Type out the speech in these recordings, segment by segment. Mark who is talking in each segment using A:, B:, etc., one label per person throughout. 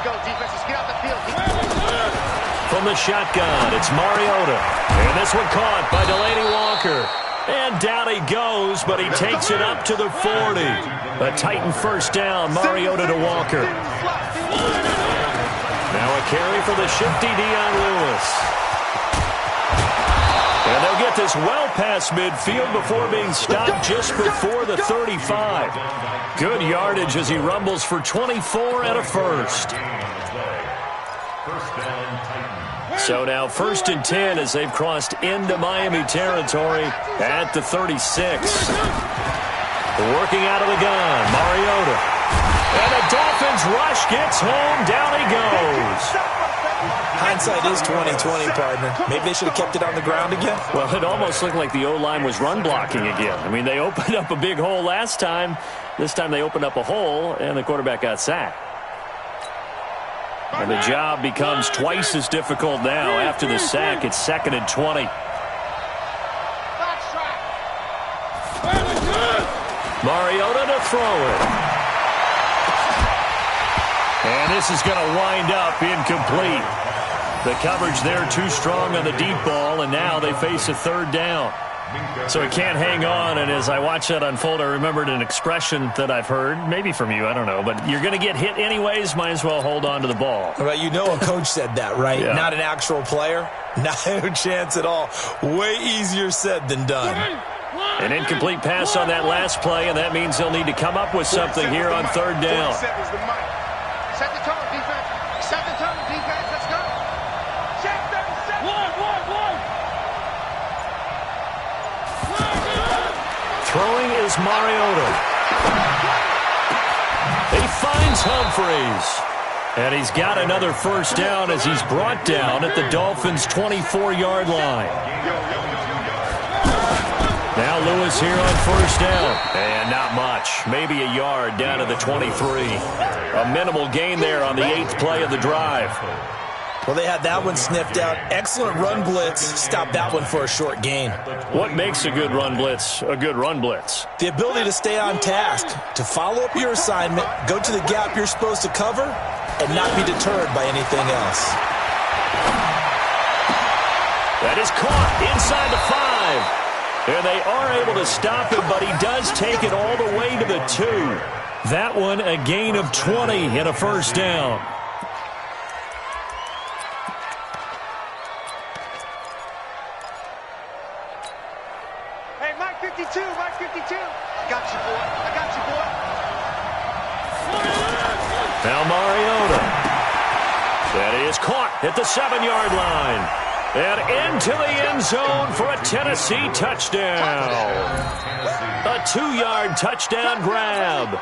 A: go, defense. Let's get out the field.
B: From the shotgun, it's Mariota. And this one caught by Delaney Walker. And down he goes, but he takes it up to the 40. A Titan first down, Mariota to Walker. Now a carry for the shifty Dion Lewis. And they'll get this well past midfield before being stopped just before the 35. Good yardage as he rumbles for 24 and a first. So now 1st and 10 as they've crossed into Miami territory at the 36. Working out of the gun, Mariota. And the Dolphins rush gets home. Down he goes.
C: Hindsight is 20/20, partner. Maybe they should have kept it on the ground again.
B: Well, it almost looked like the O-line was run blocking again. I mean, they opened up a big hole last time. This time they opened up a hole, and the quarterback got sacked. And the job becomes twice as difficult now after the sack. It's 2nd and 20. Mariota to throw it. And this is going to wind up incomplete. The coverage there too strong on the deep ball, and now they face a 3rd down. So it can't hang on, and as I watch that unfold, I remembered an expression that I've heard, maybe from you, I don't know, but you're going to get hit anyways, might as well hold on to the ball.
C: Well, you know a coach said that, right?
B: Yeah.
C: Not an actual player. No chance at all. Way easier said than done.
B: An incomplete pass on that last play, and that means they'll need to come up with something here on 3rd down.
A: Set the tone, defense. Set the tone, defense. Let's go. Check 37. One.
B: Throwing is Mariota. He finds Humphreys. And he's got another first down as he's brought down at the Dolphins' 24-yard line. Now Lewis here on 1st down. And not much. Maybe a yard down to the 23. A minimal gain there on the 8th play of the drive.
C: Well, they had that one sniffed out. Excellent run blitz. Stopped that one for a short gain.
B: What makes a good run blitz a good run blitz?
C: The ability to stay on task, to follow up your assignment, go to the gap you're supposed to cover, and not be deterred by anything else.
B: That is caught inside the 5. And they are able to stop him, but he does take it all the way to the 2. That one a gain of 20 and a first down.
A: Hey, Mike 52. I got you, boy.
B: Now Mariota. That is caught at the 7-yard line. And into the end zone for a Tennessee touchdown. A 2-yard touchdown grab.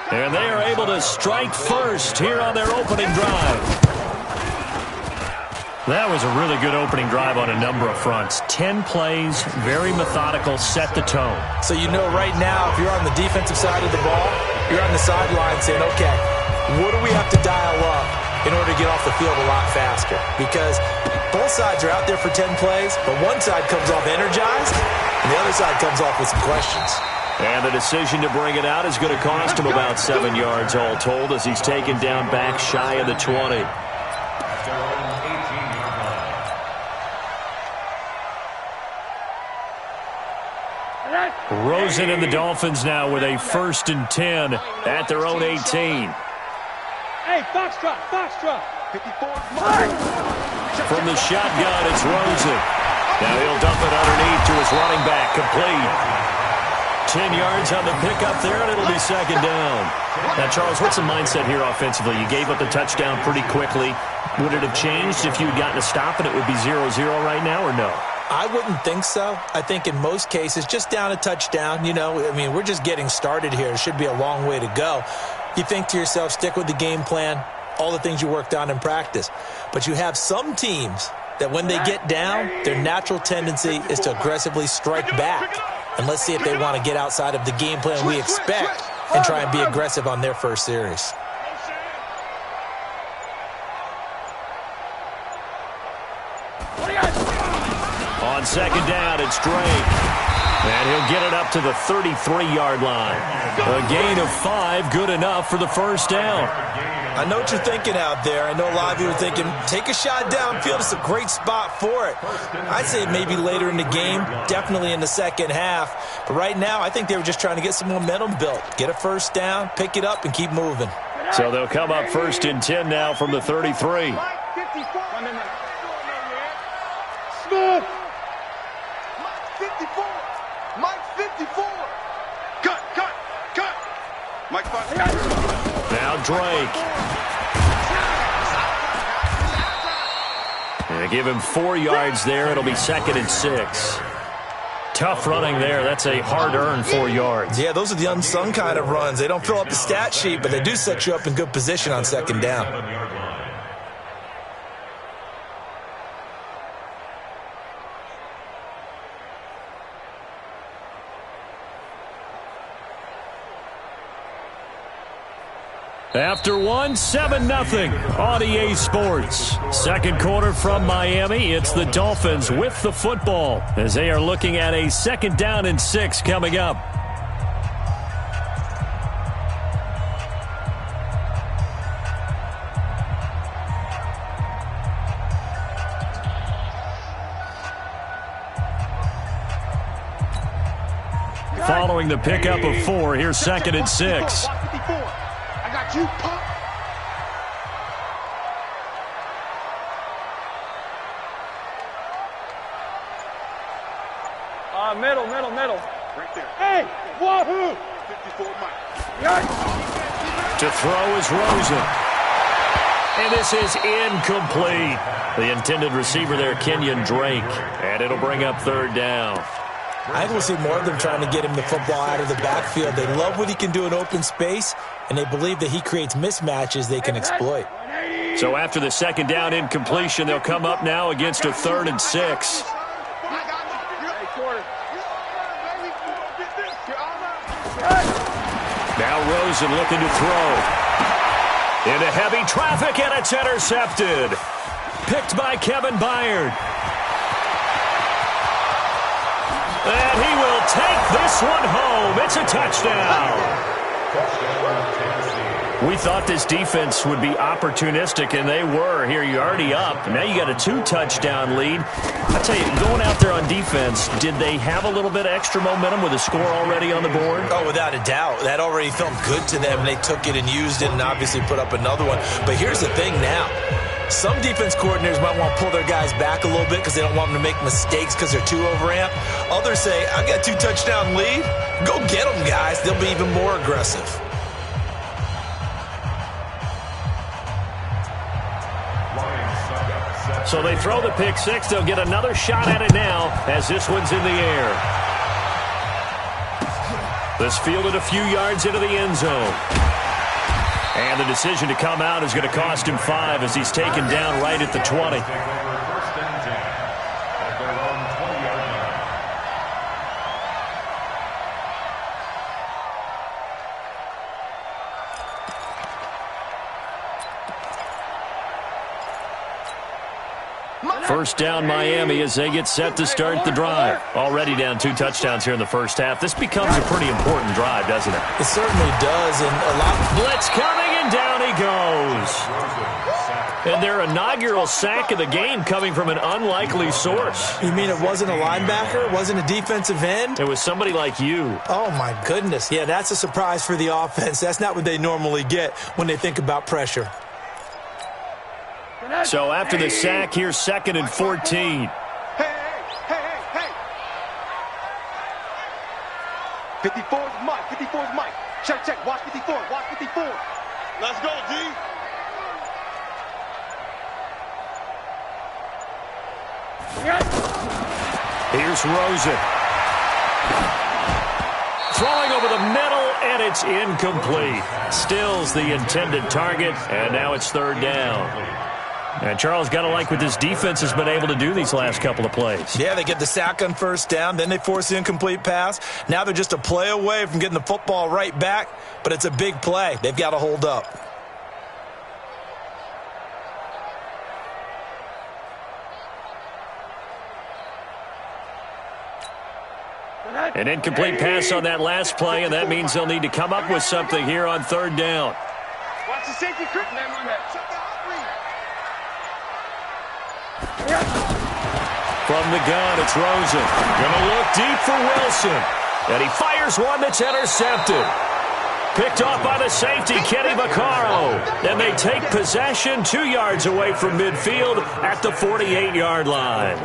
B: And they are able to strike first here on their opening drive. That was a really good opening drive on a number of fronts. 10 plays, very methodical, set the tone.
C: So you know right now, if you're on the defensive side of the ball, you're on the sideline saying, okay, what do we have to dial up in order to get off the field a lot faster? Because both sides are out there for 10 plays, but one side comes off energized, and the other side comes off with some questions.
B: And the decision to bring it out is going to cost him about 7 yards all told as he's taken down back shy of the 20. Rosen and the Dolphins now with a 1st and 10 at their own 18.
A: Hey, Foxtrot. 54.
B: From the shotgun, it's Rosen. Now he'll dump it underneath to his running back, complete. 10 yards on the pickup there, and it'll be 2nd down. Now, Charles, what's the mindset here offensively? You gave up the touchdown pretty quickly. Would it have changed if you had gotten a stop and it would be 0-0 right now, or no?
C: I wouldn't think so. I think in most cases, just down a touchdown, we're just getting started here. It should be a long way to go. You think to yourself, stick with the game plan, all the things you worked on in practice. But you have some teams that when they get down, their natural tendency is to aggressively strike back. And let's see if they want to get outside of the game plan we expect and try and be aggressive on their first series.
B: On 2nd down, it's Drake. And he'll get it up to the 33-yard line. A gain of 5, good enough for the first down.
C: I know what you're thinking out there. I know a lot of you are thinking, take a shot downfield. It's a great spot for it. I'd say maybe later in the game, definitely in the second half. But right now, I think they were just trying to get some momentum built. Get a first down, pick it up, and keep moving.
B: So they'll come up 1st and 10 now from the 33.
A: Smith! Mike 54! Mike 54! Cut! Mike 5.
B: Now Drake. And they give him 4 yards there. It'll be 2nd and 6. Tough running there. That's a hard-earned 4 yards.
C: Yeah, those are the unsung kind of runs. They don't fill up the stat sheet, but they do set you up in good position on 2nd down.
B: After 1, 7-0 on EA Sports. Second quarter from Miami. It's the Dolphins with the football as they are looking at a 2nd down and 6 coming up. Following the pickup of 4, here's 2nd and 6.
A: I got you, punk. Middle. Right there. Hey, wahoo! 54 Mike.
B: To throw is Rosen. And this is incomplete. The intended receiver there, Kenyon Drake. And it'll bring up 3rd down.
C: I think we'll see more of them trying to get him the football out of the backfield. They love what he can do in open space, and they believe that he creates mismatches they can exploit.
B: So after the 2nd down incompletion, they'll come up now against a 3rd and 6. Now Rosen looking to throw. Into heavy traffic, and it's intercepted. Picked by Kevin Byard. And he will take this one home. It's a touchdown. We thought this defense would be opportunistic, and they were. Here, you're already up. Now you got a 2-touchdown lead. I tell you, going out there on defense, did they have a little bit of extra momentum with a score already on the board?
C: Oh, without a doubt. That already felt good to them. They took it and used it and obviously put up another one. But here's the thing now. Some defense coordinators might want to pull their guys back a little bit because they don't want them to make mistakes because they're too overamped. Others say, I've got a 2-touchdown lead. Go get them, guys. They'll be even more aggressive.
B: So they throw the pick 6. They'll get another shot at it now as this one's in the air. This fielded a few yards into the end zone. And the decision to come out is going to cost him 5 as he's taken down right at the 20. First down Miami as they get set to start the drive. Already down 2 touchdowns here in the first half. This becomes a pretty important drive, doesn't it?
C: It certainly does. And a lot.
B: Blitz coming, and down he goes. And their inaugural sack of the game coming from an unlikely source.
C: You mean it wasn't a linebacker? It wasn't a defensive end?
B: It was somebody like you.
C: Oh, my goodness. Yeah, that's a surprise for the offense. That's not what they normally get when they think about pressure.
B: So after the sack, here's 2nd and 14.
A: Hey. 54's Mike. Check. Watch 54. Let's go, D.
B: Here's Rosen. Throwing over the middle, and it's incomplete. Stills the intended target, and now it's 3rd down. And Charles, got to like what this defense has been able to do these last couple of plays.
C: Yeah, they get the sack on first down, then they force the incomplete pass. Now they're just a play away from getting the football right back, but it's a big play. They've got to hold up.
B: An incomplete pass on that last play, and that means they'll need to come up with something here on third down.
A: Watch the safety creep.
B: From the gun, it's Rosen. Gonna look deep for Wilson. And he fires one that's intercepted. Picked off by the safety, Kenny Vaccaro. And they take possession 2 yards away from midfield at the 48-yard line.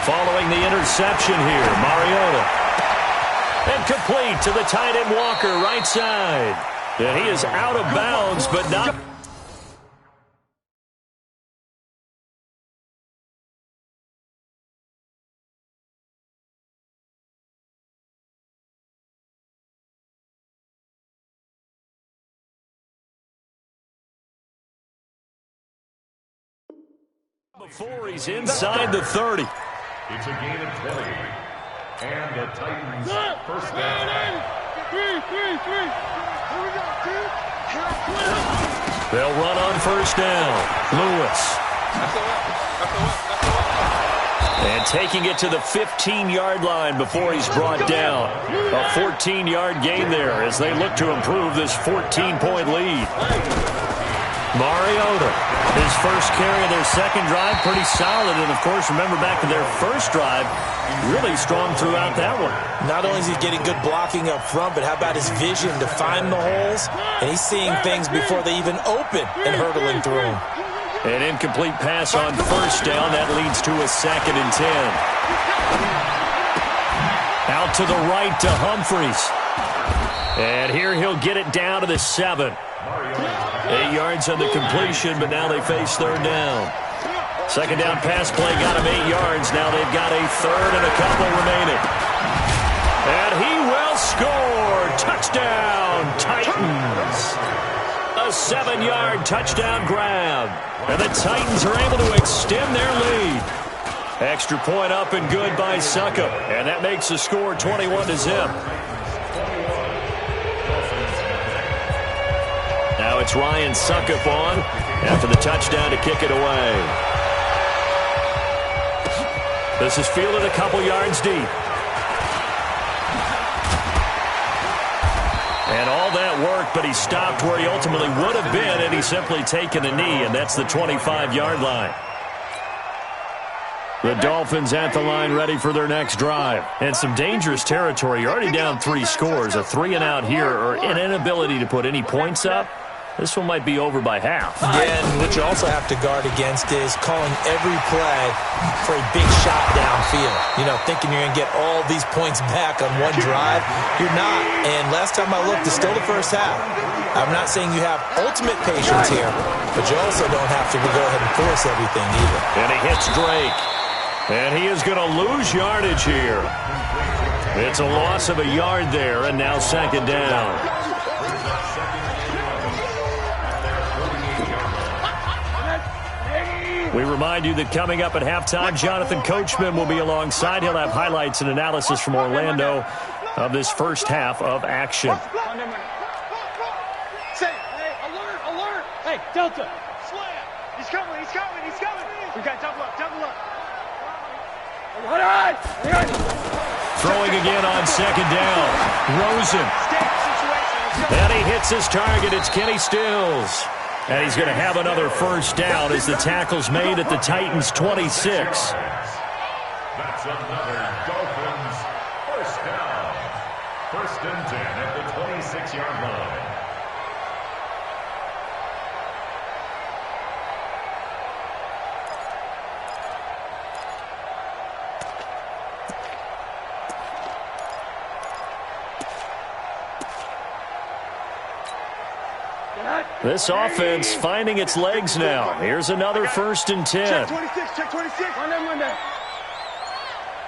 B: Following the interception here, Mariota. And complete to the tight end Walker, right side. And he is out of bounds, but not... Before he's inside the 30.
D: It's a gain of 20. And the Titans first down.
B: They'll run on first down. Lewis. And taking it to the 15-yard line before he's brought down. A 14-yard gain there as they look to improve this 14-point lead. Mariota, his first carry of their second drive, pretty solid. And, of course, remember back to their first drive, really strong throughout that one.
C: Not only is he getting good blocking up front, but how about his vision to find the holes? And he's seeing things before they even open and hurdling through them.
B: An incomplete pass on first down. That leads to a 2nd and 10. Out to the right to Humphries. And here he'll get it down to the 7. 8 yards on the completion, but now they face third down. Second down pass play got him 8 yards. Now they've got a third and a couple remaining. And he will score. Touchdown, Titans. A 7-yard touchdown grab. And the Titans are able to extend their lead. Extra point up and good by Succop. And that makes the score 21-0. Now it's Ryan Succop on after the touchdown to kick it away. This is fielded a couple yards deep. And all that work, but he stopped where he ultimately would have been, and he's simply taken a knee, and that's the 25-yard line. The Dolphins at the line ready for their next drive. And some dangerous territory. You're already down 3 scores. A 3-and-out here or an inability to put any points up. This one might be over by half.
C: Yeah, and what you also have to guard against is calling every play for a big shot downfield. You know, thinking you're going to get all these points back on one drive. You're not. And last time I looked, it's still the first half. I'm not saying you have ultimate patience here, but you also don't have to go ahead and force everything either.
B: And he hits Drake. And he is going to lose yardage here. It's a loss of a yard there, and now second down. We remind you that coming up at halftime, Jonathan Coachman will be alongside. He'll have highlights and analysis from Orlando of this first half of action.
A: Say, hey, alert, alert. Hey, Delta, slam. He's coming, he's coming, he's coming. We got double up, double up. All right.
B: Throwing again on second down. Rosen. And he hits his target. It's Kenny Stills. And he's going to have another first down as the tackle's made at the Titans' 26.
D: That's another Dolphins first down. 1st and 10 at the 26-yard line.
B: This offense finding its legs now. Here's another 1st and 10.
A: Check 26, check 26. One there.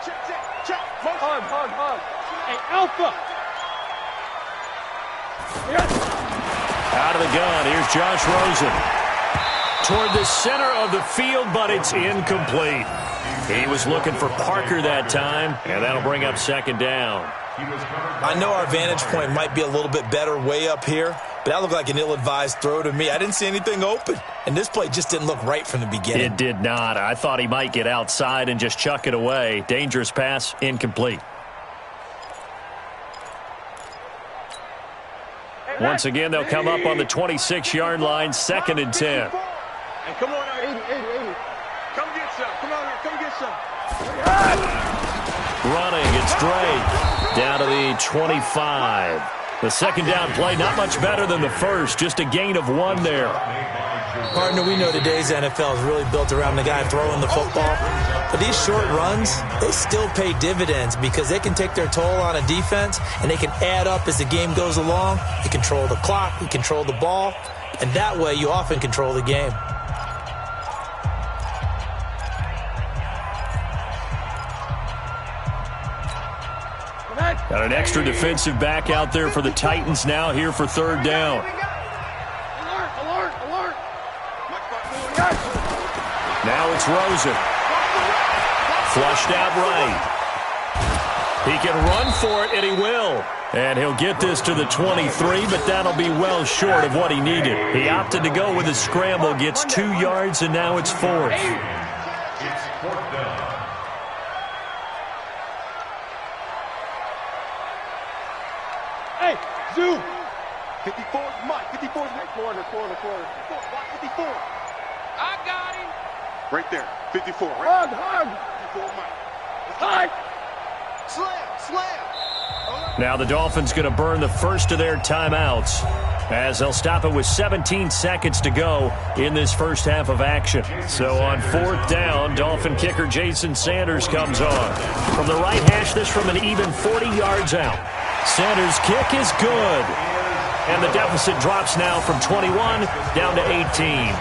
A: Check. Hug. Hey, Alpha.
B: Out of the gun, here's Josh Rosen. Toward the center of the field, but it's incomplete. He was looking for Parker that time, and that'll bring up second down.
C: I know our vantage point might be a little bit better way up here, but that looked like an ill-advised throw to me. I didn't see anything open, and this play just didn't look right from the beginning.
B: It did not. I thought he might get outside and just chuck it away. Dangerous pass, incomplete. Once again, they'll come up on the 26-yard line, 2nd and 10.
A: Hey, come on now, 80. Come get some. Come on here, come get some.
B: Running, it's Drake down to the 25. The second down play, not much better than the first, just a gain of 1 there.
C: Partner, we know today's NFL is really built around the guy throwing the football. But these short runs, they still pay dividends because they can take their toll on a defense, and they can add up as the game goes along. You control the clock, you control the ball, and that way you often control the game.
B: Got an extra defensive back out there for the Titans now here for 3rd down.
A: Alert.
B: Now it's Rosen. Flushed out right. He can run for it, and he will. And he'll get this to the 23, but that'll be well short of what he needed. He opted to go with a scramble, gets 2 yards, and now it's 4th.
D: It's 4th down.
A: Hey, Zoo. 54, Mike. 54's Mike. Corner. Watch 54. I got him. Right there. 54. Right? Hug. 54, Mike. Hug. Slam.
B: Now the Dolphins going to burn the first of their timeouts as they'll stop it with 17 seconds to go in this first half of action. So on 4th down, Dolphin kicker Jason Sanders comes on. From the right hash, this from an even 40 yards out. Sanders' kick is good. And the deficit drops now from 21 down to 18.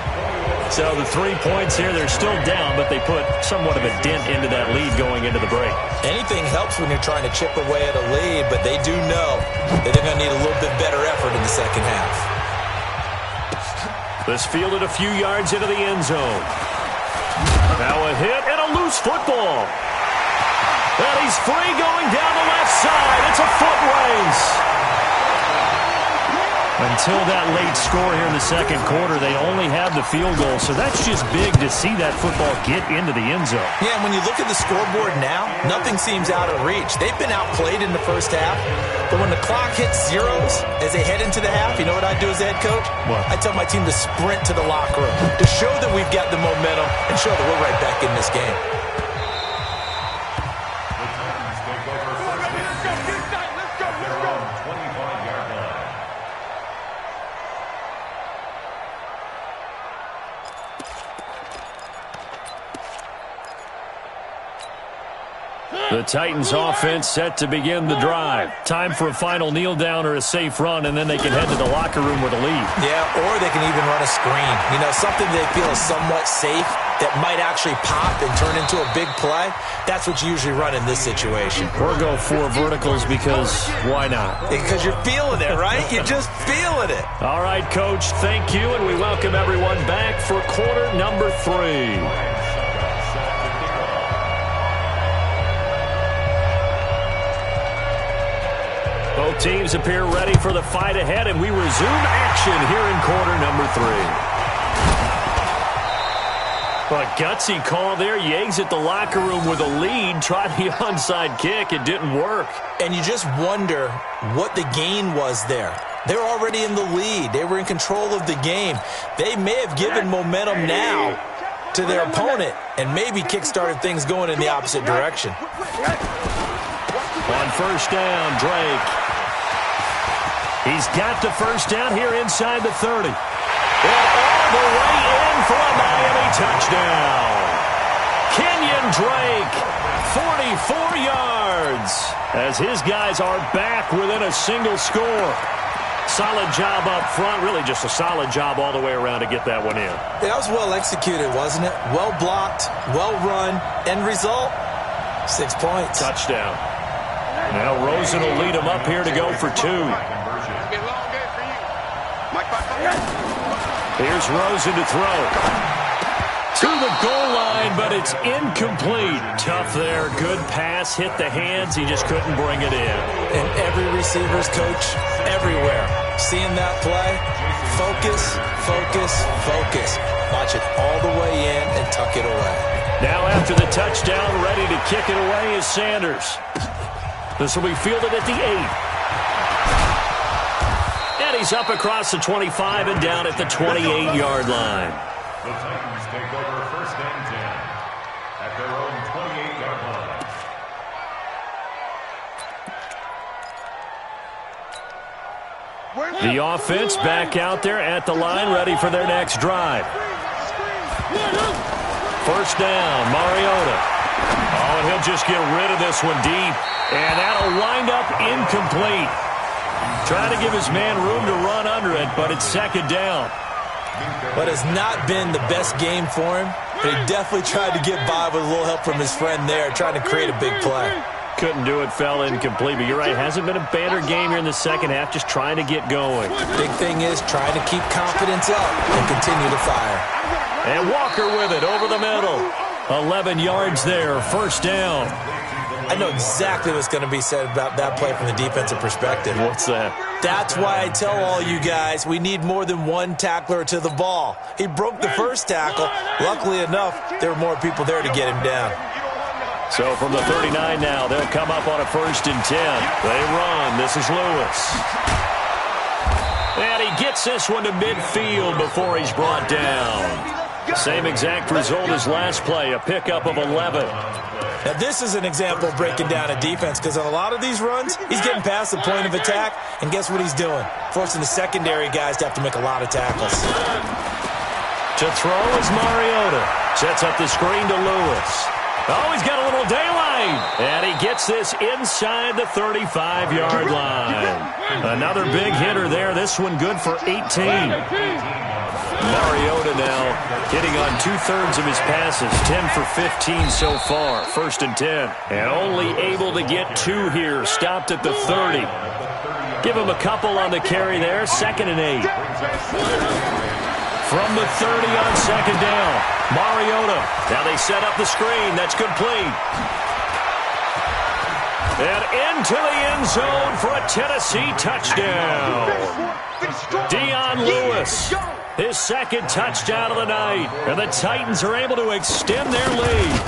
B: So the 3 points here, they're still down, but they put somewhat of a dent into that lead going into the break.
C: Anything helps when you're trying to chip away at a lead, but they do know that they're going to need a little bit better effort in the second half.
B: This fielded a few yards into the end zone. Now a hit and a loose football. And he's free going down the left side. It's a foot race. Until that late score here in the second quarter, they only had the field goal, so that's just big to see that football get into the end zone.
C: Yeah, and when you look at the scoreboard now, nothing seems out of reach. They've been outplayed in the first half, but when the clock hits zeros as they head into the half, you know what I do as head coach?
B: What?
C: I tell my team to sprint to the locker room to show that we've got the momentum and show that we're right back in this game.
B: The Titans offense set to begin the drive. Time for a final kneel down or a safe run, and then they can head to the locker room with a lead.
C: Yeah, or they can even run a screen. You know, something they feel is somewhat safe that might actually pop and turn into a big play. That's what you usually run in this situation.
B: Or go 4 verticals because why not?
C: Because you're feeling it, right? You're just feeling it.
B: All right, Coach, thank you, and we welcome everyone back for quarter number 3. Both teams appear ready for the fight ahead, and we resume action here in quarter number 3. A gutsy call there. You exit the locker room with a lead. Tried the onside kick. It didn't work.
C: And you just wonder what the gain was there. They're already in the lead. They were in control of the game. They may have given momentum now to their opponent and maybe kick-started things going in the opposite direction.
B: On first down, Drake. He's got the first down here inside the 30. And all the way in for a Miami touchdown. Kenyon Drake, 44 yards, as his guys are back within a single score. Solid job up front, really just a solid job all the way around to get that one in.
C: That was well executed, wasn't it? Well blocked, well run, end result, 6 points.
B: Touchdown. Now Rosen will lead him up here to go for 2. Here's Rosen to throw. To the goal line, but it's incomplete. Tough there. Good pass. Hit the hands. He just couldn't bring it in.
C: And every receiver's coach everywhere. Seeing that play, focus, focus, focus. Watch it all the way in and tuck it away.
B: Now after the touchdown, ready to kick it away is Sanders. This will be fielded at the 8. And he's up across the 25 and down at the 28-yard line.
D: The Titans take over 1st and 10 at their own 28-yard line.
B: The offense back out there at the line, ready for their next drive. 1st down, Mariota. Oh, and he'll just get rid of this one deep. And that'll wind up incomplete. Trying to give his man room to run under it, but it's 2nd down.
C: But it's not been the best game for him. But he definitely tried to get by with a little help from his friend there, trying to create a big play.
B: Couldn't do it, fell incomplete. But you're right, hasn't been a banner game here in the second half, just trying to get going.
C: Big thing is trying to keep confidence up and continue to fire.
B: And Walker with it over the middle. 11 yards there, 1st down.
C: I know exactly what's going to be said about that play from the defensive perspective.
B: What's that?
C: That's why I tell all you guys we need more than one tackler to the ball. He broke the first tackle. Luckily enough, there were more people there to get him down.
B: So from the 39 now, they'll come up on a 1st and 10. They run. This is Lewis. And he gets this one to midfield before he's brought down. Same exact result as last play, a pickup of 11.
C: Now, this is an example of breaking down a defense because on a lot of these runs, he's getting past the point of attack, and guess what he's doing? Forcing the secondary guys to have to make a lot of tackles.
B: To throw is Mariota. Sets up the screen to Lewis. Oh, he's got a little daylight. And he gets this inside the 35-yard line. Another big hitter there. This one good for 18. Mariota now hitting on 2/3 of his passes, 10 for 15 so far, 1st and 10. And only able to get 2 here, stopped at the 30. Give him a couple on the carry there, 2nd and 8. From the 30 on 2nd down, Mariota. Now they set up the screen, that's complete. And into the end zone for a Tennessee touchdown. Dion Lewis. His 2nd touchdown of the night. And the Titans are able to extend their lead.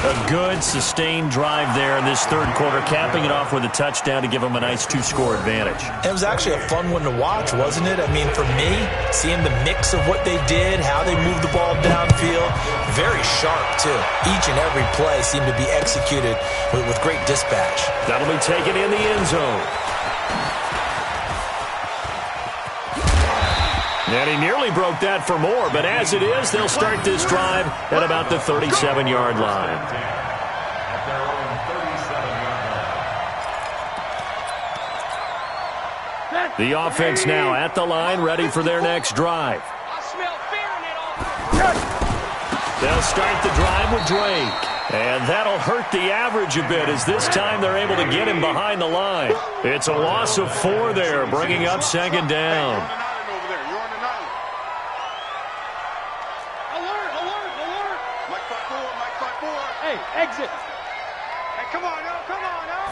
B: A good, sustained drive there in this 3rd quarter, capping it off with a touchdown to give them a nice 2-score advantage.
C: It was actually a fun one to watch, wasn't it? I mean, for me, seeing the mix of what they did, how they moved the ball downfield, very sharp, too. Each and every play seemed to be executed with great dispatch.
B: That'll be taken in the end zone. And he nearly broke that for more, but as it is, they'll start this drive at about the 37-yard line. The offense now at the line, ready for their next drive. They'll start the drive with Drake. And that'll hurt the average a bit as this time they're able to get him behind the line. It's a loss of 4 there, bringing up 2nd down.
A: Exit. Hey, come on now, come on now.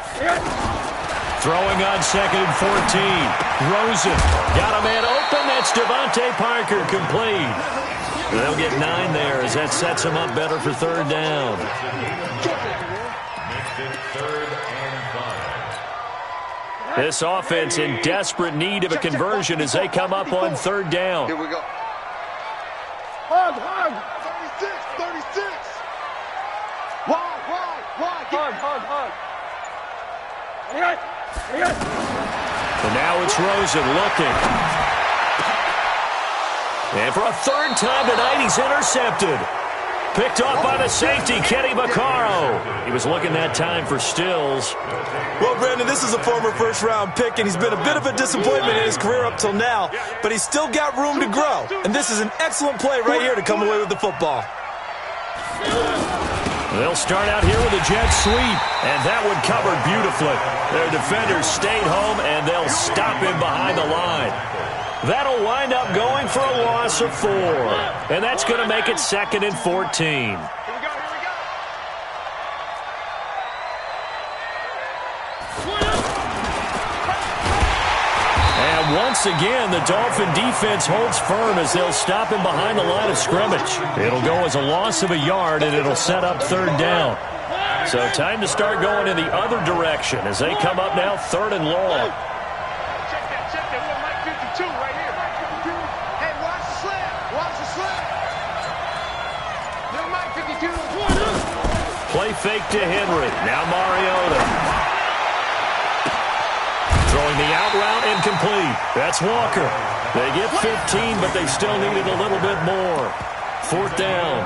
B: Throwing on 2nd and 14. Rosen got a man open. That's Devontae Parker, complete. They'll get 9 there as that sets them up better for 3rd down. This offense in desperate need of a conversion as they come up on 3rd down.
A: Here we go. Hug. 36. Wide. Hug.
B: And now it's Rosen looking. And for a 3rd time tonight, he's intercepted. Picked off by the safety, Kenny Vaccaro. He was looking that time for Stills.
C: Well, Brandon, this is a former first-round pick, and he's been a bit of a disappointment in his career up till now, but he's still got room to grow. And this is an excellent play right here to come away with the football.
B: They'll start out here with a jet sweep, and that one covered beautifully. Their defenders stayed home, and they'll stop him behind the line. That'll wind up going for a loss of 4. And that's going to make it 2nd and 14. And once again, the Dolphin defense holds firm as they'll stop him behind the line of scrimmage. It'll go as a loss of a yard, and it'll set up 3rd down. So time to start going in the other direction as they come up now 3rd and long.
A: Check that. Little Mike 52 right here. Hey, watch the slip. Watch the slip. Little Mike 52.
B: Play fake to Henry. Now Mariota. Throwing the out route incomplete. That's Walker. They get 15, but they still needed a little bit more. 4th down.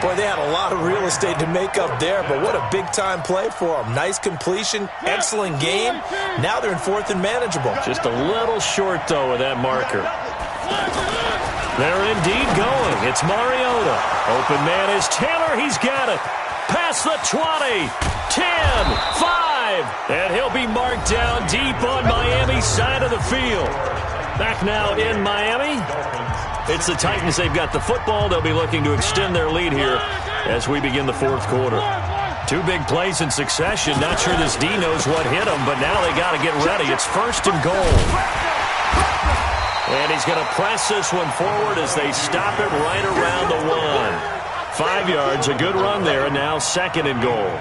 C: Boy, they had a lot of real estate to make up there, but what a big-time play for them. Nice completion, excellent game. Now they're in 4th and manageable.
B: Just a little short, though, with that marker. They're indeed going. It's Mariota. Open man is Taylor. He's got it. Past the 20. 10. 5. And he'll be marked down deep on Miami's side of the field. Back now in Miami. It's the Titans. They've got the football. They'll be looking to extend their lead here as we begin the 4th quarter. 2 big plays in succession. Not sure this D knows what hit him, but now they got to get ready. It's 1st and goal. And he's going to press this one forward as they stop it right around the 1. 5 yards, a good run there, and now 2nd and goal.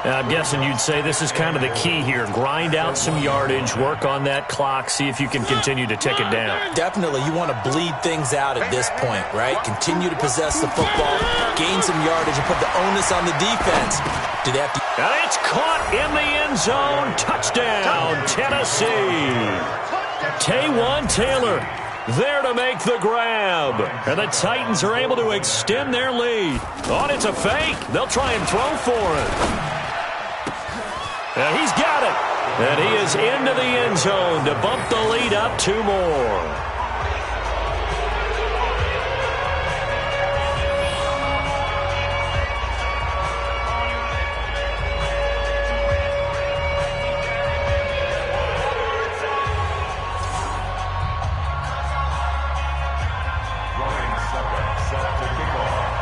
B: Now, I'm guessing you'd say this is kind of the key here. Grind out some yardage, work on that clock, see if you can continue to tick it down.
C: Definitely, you want to bleed things out at this point, right? Continue to possess the football, gain some yardage, and put the onus on the defense. Do they have to...
B: And it's caught in the end zone. Touchdown, Tennessee. Taywan Taylor there to make the grab. And the Titans are able to extend their lead. Oh, it's a fake. They'll try and throw for it. And he's got it. And he is into the end zone to bump the lead up 2 more.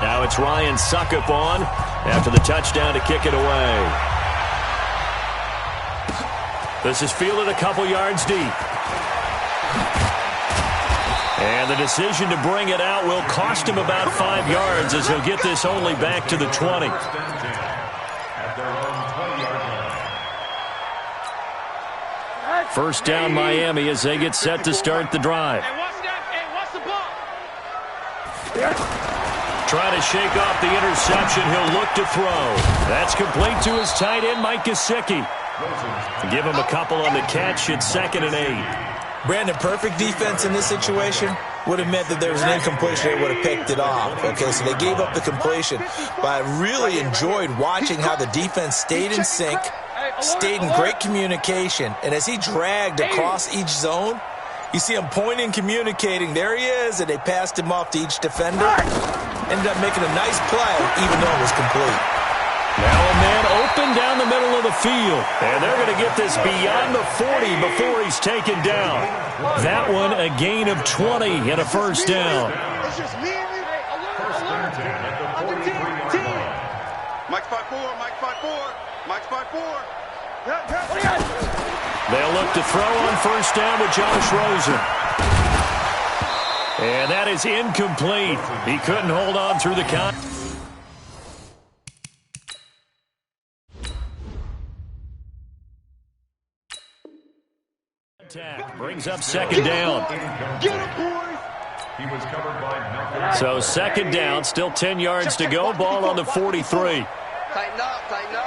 B: Now it's Ryan Suckup on after the touchdown to kick it away. This is fielded a couple yards deep. And the decision to bring it out will cost him about 5 yards as he'll get this only back to the 20. First down Miami as they get set to start the drive. Trying to shake off the interception. He'll look to throw. That's complete to his tight end, Mike Gesicki. Give him a couple on the catch. It's 2nd and 8.
C: Brandon, perfect defense in this situation would have meant that there was an incompletion. They would have picked it off. Okay, so they gave up the completion. But I really enjoyed watching how the defense stayed in sync, stayed in great communication. And as he dragged across each zone, you see him pointing, communicating. There he is, and they passed him off to each defender. Ended up making a nice play, even though it was complete.
B: Now a man open down the middle of the field. And they're going to get this beyond the 40 before he's taken down. That one a gain of 20 and a first down.
A: It's just me and you. Under 10. Mike's 5'4", Mike's 5'4", Mike's 5'4".
B: They'll look to throw on first down with Josh Rosen. And that is incomplete. He couldn't hold on through the count. Brings up 2nd down.
A: Get him, boys.
D: He was covered by Malcolm.
B: So 2nd down, still 10 yards to go. Ball on the 43.
A: Tighten up, tighten up.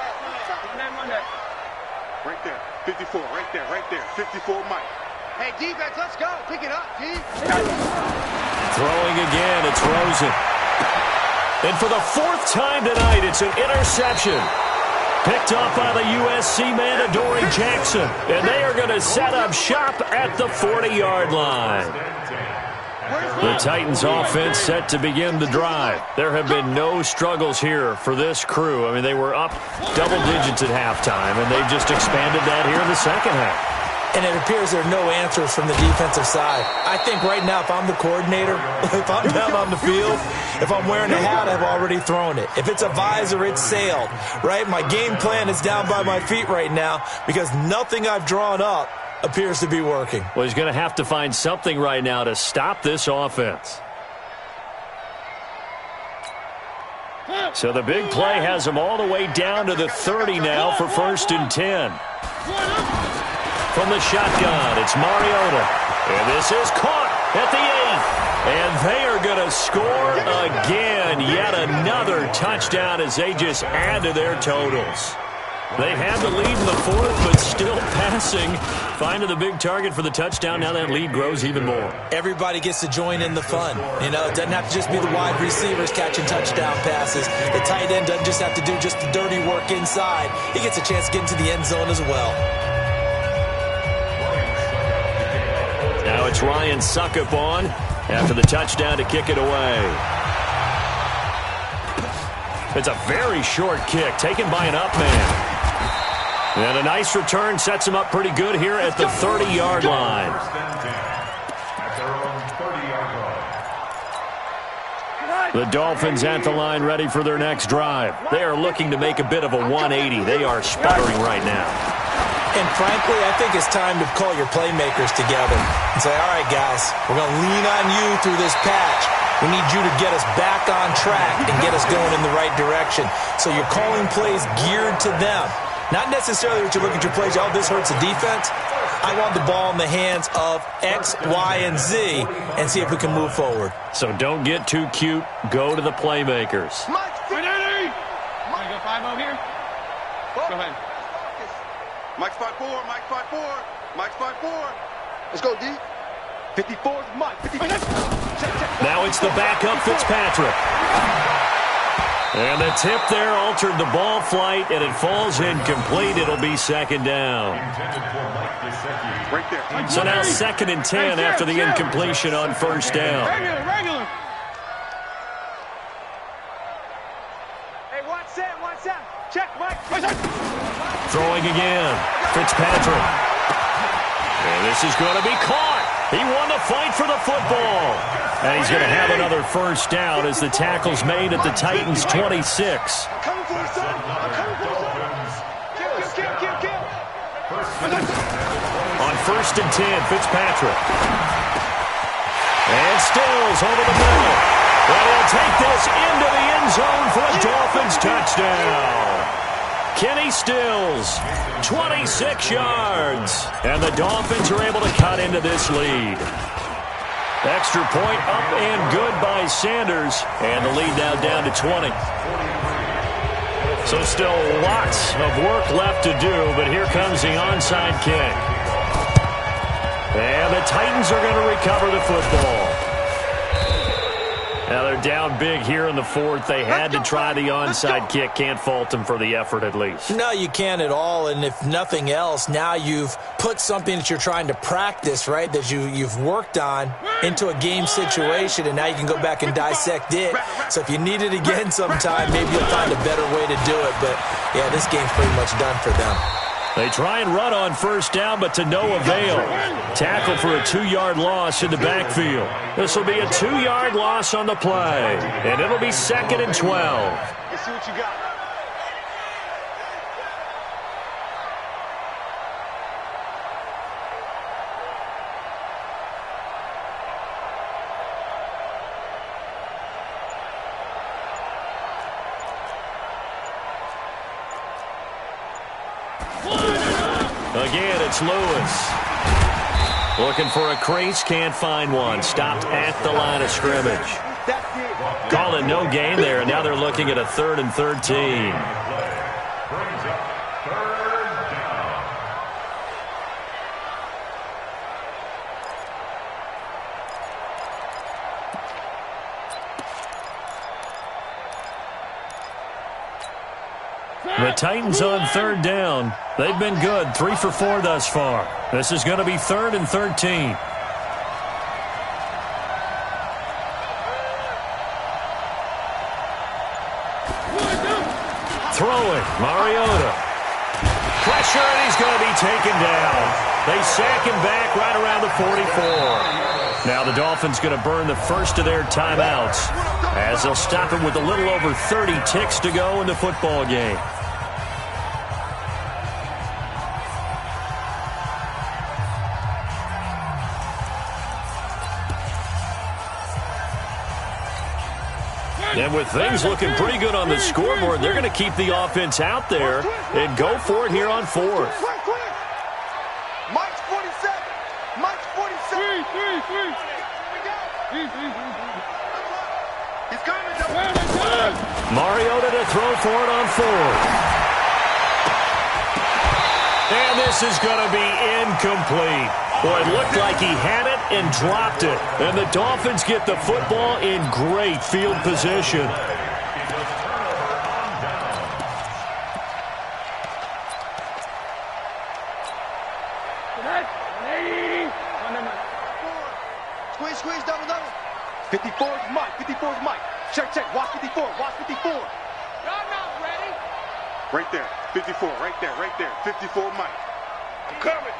A: Right there, 54, right there, 54, Mike. Hey, defense, let's go. Pick it up, D.
B: Throwing again, it's Rosen. And for the 4th time tonight, it's an interception. Picked off by the USC man, Adoree Jackson. And they are going to set up shop at the 40-yard line. The Titans offense set to begin the drive. There have been no struggles here for this crew. I mean, they were up double digits at halftime, and they've just expanded that here in the second half.
C: And it appears there are no answers from the defensive side. I think right now, if I'm the coordinator, if I'm down on the field, if I'm wearing a hat, I've already thrown it. If it's a visor, it's sailed, right? My game plan is down by my feet right now because nothing I've drawn up appears to be working.
B: Well, he's going to have to find something right now to stop this offense. So the big play has him all the way down to the 30 now for 1st and 10. From the shotgun, it's Mariota. And this is caught at the 8. And they are going to score again. Yet another touchdown as they just add to their totals. They had the lead in the 4th, but still passing. Finding the big target for the touchdown. Now that lead grows even more.
C: Everybody gets to join in the fun. You know, it doesn't have to just be the wide receivers catching touchdown passes. The tight end doesn't just have to do just the dirty work inside. He gets a chance to get into the end zone as well.
B: Now it's Ryan Suckup on after the touchdown to kick it away. It's a very short kick taken by an up man. And a nice return sets him up pretty good here at the 30-yard line. The Dolphins at the line ready for their next drive. They are looking to make a bit of a 180. They are sputtering right now.
C: And frankly, I think it's time to call your playmakers together and say, all right, guys, we're going to lean on you through this patch. We need you to get us back on track and get us going in the right direction. So you're calling plays geared to them. Not necessarily that you look at your plays, oh, this hurts the defense. I want the ball in the hands of X, Y, and Z and see if we can move forward.
B: So don't get too cute. Go to the playmakers.
A: Mike,
E: Want to go 5-0 here? Go ahead.
A: Mike's 5-4, Mike's 5-4, Mike's 5-4. Let's go, D. 54 is Mike. 54.
B: Now it's the backup Fitzpatrick. And the tip there altered the ball flight, and it falls incomplete. It'll be 2nd down.
A: Right there.
B: So now 2nd and 10 after the incompletion on 1st down.
E: Regular.
A: Hey, watch that. Check, Mike.
B: Throwing again. Fitzpatrick. And this is going to be caught. He won the fight for the football. And he's going to have another 1st down as the tackle's made at the Titans' 26.
A: I'm coming for you, son. I'm coming for you, son. Kill.
B: On 1st and 10, Fitzpatrick. And Stills over the middle. And he'll take this into the end zone for a Dolphins touchdown. Kenny Stills, 26 yards. And the Dolphins are able to cut into this lead. Extra point up and good by Sanders. And the lead now down to 20. So still lots of work left to do, but here comes the onside kick. And the Titans are going to recover the football. Now they're down big here in the 4th. They had to try the onside kick. Can't fault them for the effort at least.
C: No, you can't at all. And if nothing else, now you've put something that you're trying to practice, right, that you've worked on into a game situation, and now you can go back and dissect it. So if you need it again sometime, maybe you'll find a better way to do it. But, yeah, this game's pretty much done for them.
B: They try and run on 1st down, but to no avail. Tackle for a 2-yard loss in the backfield. This will be a 2-yard loss on the play, and it'll be 2nd and 12.
A: Let's see what you got.
B: Again, it's Lewis. Looking for a crease, can't find one. Stopped at the line of scrimmage. Calling no gain there, and now they're looking at a 3rd and 13. The Titans on 3rd down. They've been good, 3 for 4 thus far. This is going to be 3rd and 13. Throwing, Mariota. Pressure, and he's going to be taken down. They sack him back right around the 44. Now the Dolphins going to burn the first of their timeouts as they'll stop it with a little over 30 ticks to go in the football game. And with things looking pretty good on the scoreboard, they're going to keep the offense out there and go for it here on fourth.
A: Mike's 47. Mike's 47. He's coming.
B: Mariota to throw for it on fourth. And this is going to be incomplete. Boy, it looked like he had it and dropped it. And the Dolphins get the football in great field position.
A: Squeeze, double. 54 is Mike. 54 is Mike. Check. Watch 54. Watch 54. Y'all not ready. Right there. 54. Right there. 54 Mike. I'm coming.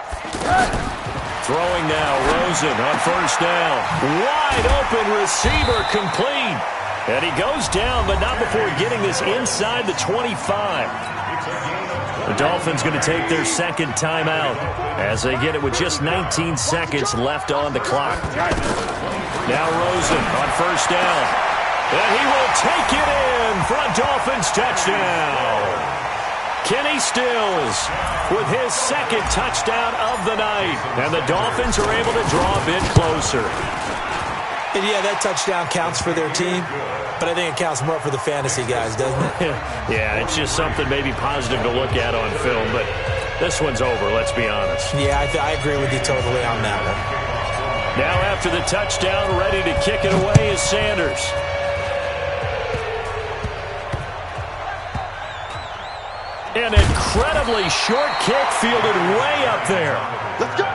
B: Throwing now, Rosen on first down. Wide open receiver complete. And he goes down, but not before getting this inside the 25. The Dolphins going to take their second timeout as they get it with just 19 seconds left on the clock. Now Rosen on first down. And he will take it in for a Dolphins touchdown. Kenny Stills with his second touchdown of the night. And the Dolphins are able to draw a bit closer.
C: And yeah, that touchdown counts for their team, but I think it counts more for the fantasy guys, doesn't it?
B: Yeah, it's just something maybe positive to look at on film, but this one's over, let's be honest.
C: Yeah, I agree with you totally on that one.
B: Now after the touchdown, ready to kick it away is Sanders. An incredibly short kick fielded way up there.
A: Let's go.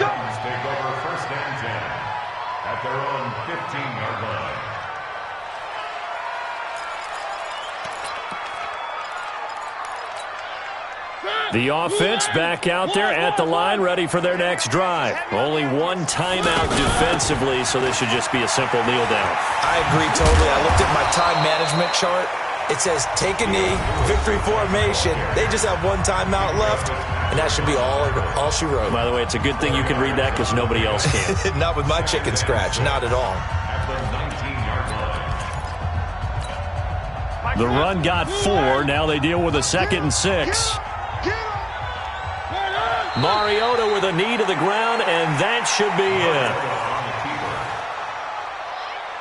D: Dolphins take over first and 10 at their own 15-yard line.
B: The offense back out there at the line, ready for their next drive. Only one timeout defensively, so this should just be a simple kneel down.
C: I agree totally. I looked at my time management chart. It says take a knee, victory formation. They just have one timeout left, and that should be all she wrote.
B: By the way, it's a good thing you can read that because nobody else can.
C: Not with my chicken scratch, not at all.
D: At the 19-yard line.
B: The run got 4. Now they deal with a 2nd and 6. Mariota with a knee to the ground, and that should be it.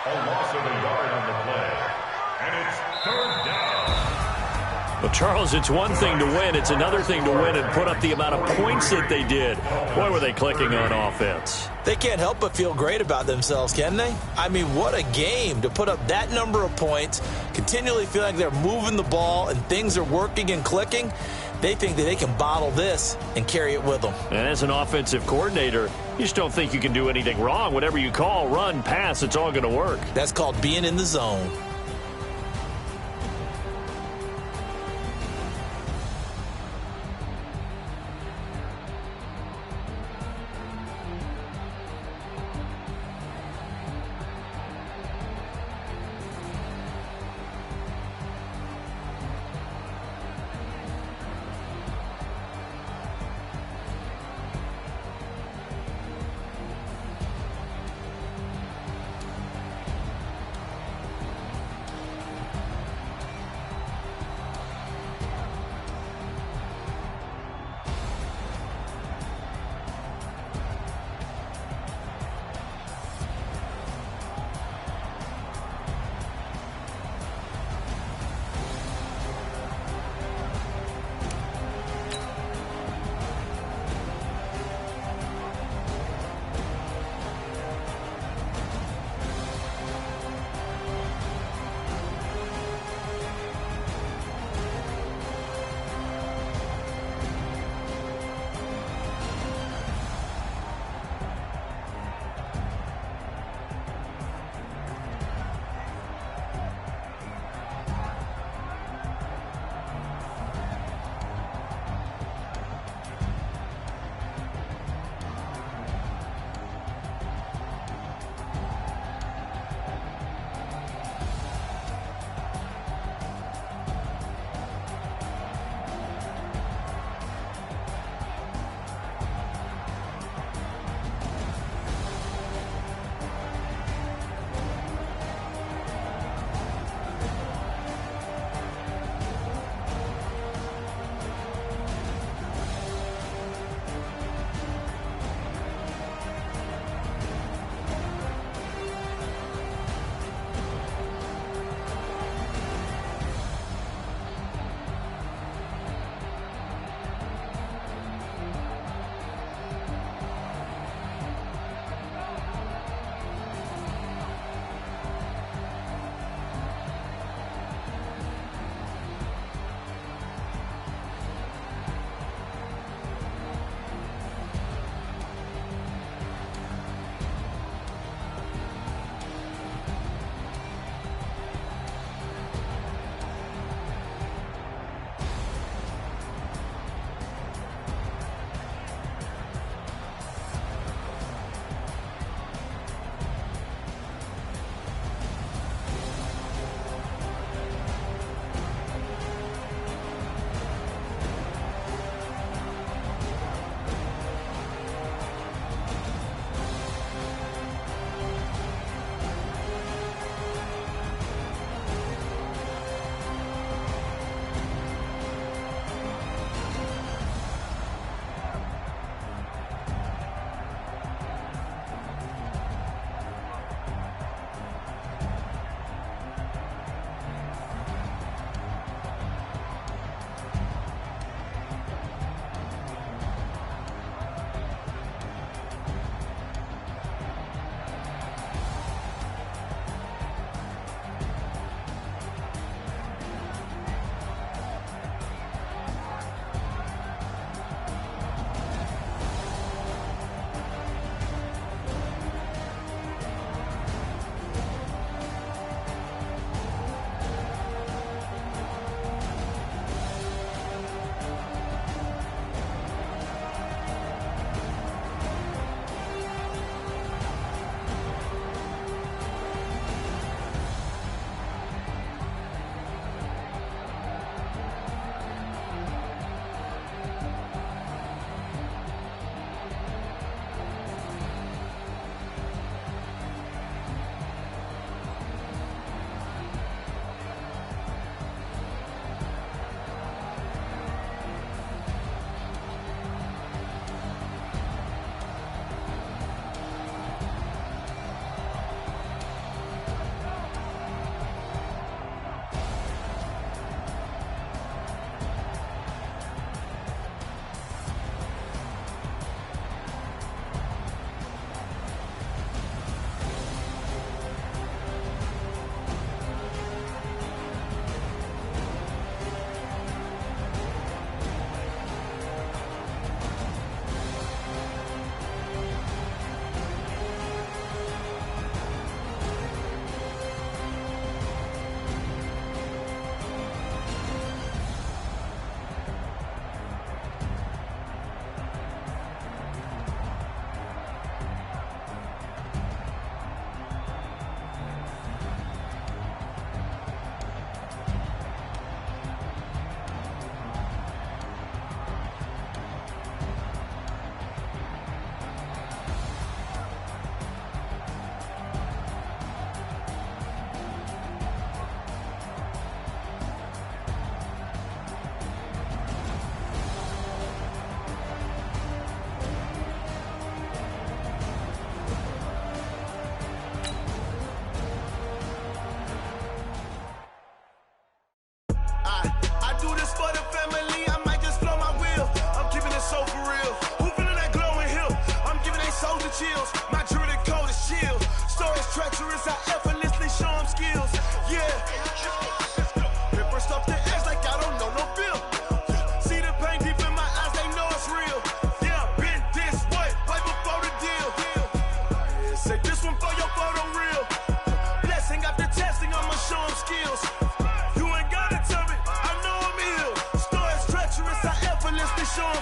D: A loss of a yard on the play. And it's third down.
B: Well, Charles, it's one thing to win. It's another thing to win and put up the amount of points that they did. Boy, were they clicking on offense.
C: They can't help but feel great about themselves, can they? I mean, what a game to put up that number of points, continually feel like they're moving the ball and things are working and clicking. They think that they can bottle this and carry it with them.
B: And as an offensive coordinator, you just don't think you can do anything wrong. Whatever you call, run, pass, it's all going to work.
C: That's called being in the zone.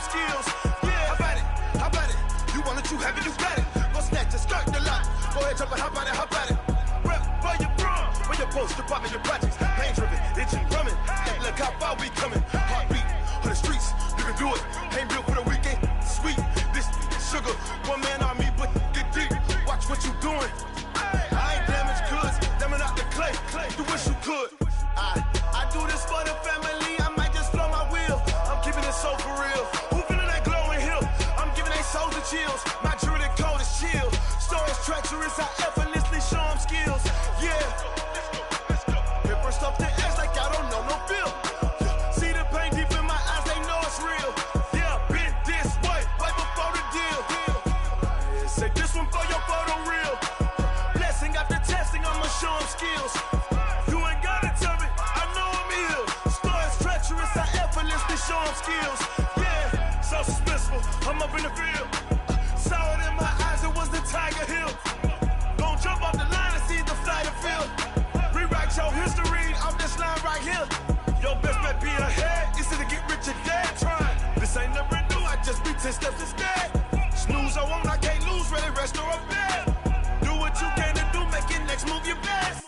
A: them skills. Yeah, how about it? How about it? You want it, you have it, you got it. Go snatch it, start the lot. Go ahead, jump it, how about it? How about it? Rep for your bro, for your post, your pop, and your projects. Pain driven, itching, drumming. Look how far we coming. Heartbeat on the streets, you can do it. Ain't built for the weekend. Sweet, this sugar, one man army, but get deep. Watch what you doing. I ain't damaged goods, damn out the clay. You wish you could. I do this for the family. I might just blow my wheel. I'm keeping it so for real. Who feeling that glowing hill? I'm giving they souls the chills. My druid code is chill. Stories treacherous, I effortlessly show them skills. Yeah. Paper stuff the edge like I don't know no feel. See the pain deep in my eyes, they know it's real. Yeah, been this way, way before the deal. Say this one for your photo reel. Blessing after testing, I'ma show them skills. You ain't gotta tell me, I know I'm ill. Stories treacherous, I effortlessly show them skills. Yeah, so suspenseful, I'm up in the field. Saw it in my eyes, it was the Tiger Hill. Gon' jump off the line and see the flight of field. Rewrite your history off this line right here. Your best bet be ahead, easy to get rich or dead. Trying, this ain't never new, I just be 10 steps instead. Snooze I won't, I can't lose, ready, rest or a bed. Do what you can to do, make your next move your best.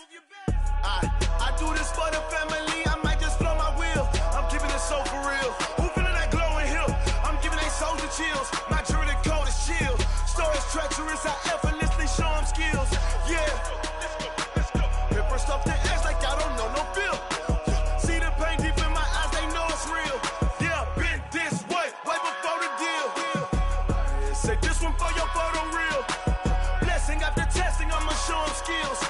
A: I do this for the family, I might just blow my wheel. I'm keeping it so for real. Who feeling that glowing hill? I'm giving they souls the chills. My druid code is chill. Stories treacherous, I effortlessly show them skills. Yeah. Paper stuff the edge like I don't know no feel. See the pain deep in my eyes, they know it's real. Yeah, been this way, way before the deal. Say this one for your photo reel. Blessing after testing, I'ma show them skills.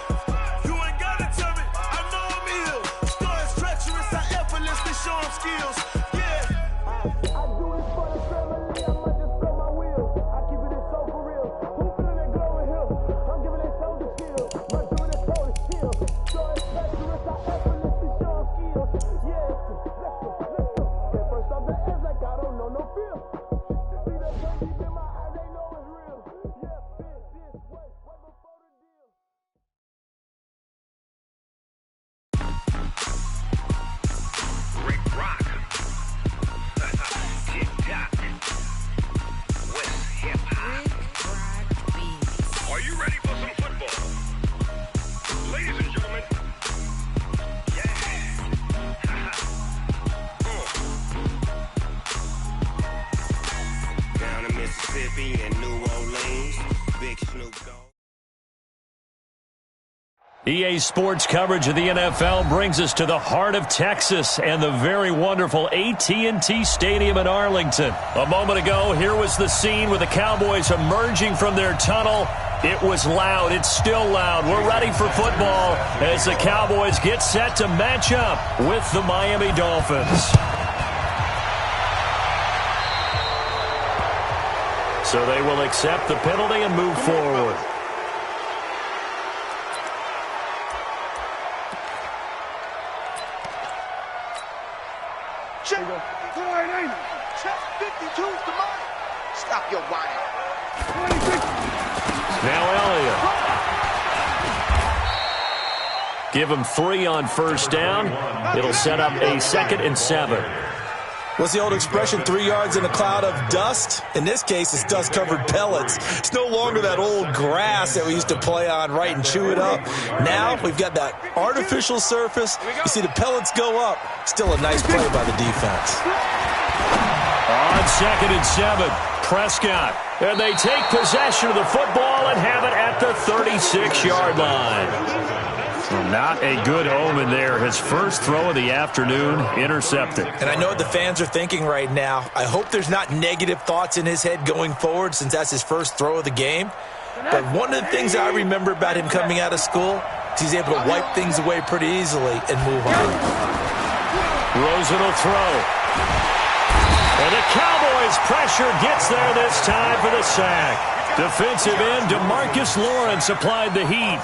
A: You ain't gotta tell me, I know I'm ill. Stories treacherous, I effortlessly show them skills. Yeah. I do this for the family, I might just blow my wheel. I keep it so for real. Who feeling that glowing hill? I'm giving they souls the chill. My doing it code is chill. Stories treacherous, I effortlessly show them skills. Yeah, let's go. Get first off the edge like I don't know no feel. See the pain deep in my eyes, they know it's real. Yeah, been this way, way before the deal.
F: Rick Rock. Tick-tock. West hip-hop. Are you ready for some football? Ladies and gentlemen. Yeah. Down in Mississippi and New Orleans, Big Snoop Dogg.
B: EA Sports coverage of the NFL brings us to the heart of Texas and the very wonderful AT&T Stadium in Arlington. A moment ago, here was the scene with the Cowboys emerging from their tunnel. It was loud. It's still loud. We're ready for football as the Cowboys get set to match up with the Miami Dolphins. So they will accept the penalty and move forward.
A: Check. Check 52's the money. Stop your whining.
B: Now Elliott. Give him 3 on first down. It'll set up a 2nd and 7.
C: What's the old expression, 3 yards in a cloud of dust? In this case, it's dust-covered pellets. It's no longer that old grass that we used to play on, right, and chew it up. Now we've got that artificial surface. You see the pellets go up. Still a nice play by the defense.
B: On 2nd and 7, Prescott. And they take possession of the football and have it at the 36-yard line. Not a good omen there. His first throw of the afternoon intercepted.
C: And I know what the fans are thinking right now. I hope there's not negative thoughts in his head going forward since that's his first throw of the game. But one of the things I remember about him coming out of school is he's able to wipe things away pretty easily and move on.
B: Rosen will throw. And the Cowboys' pressure gets there this time for the sack. Defensive end DeMarcus Lawrence applied the heat.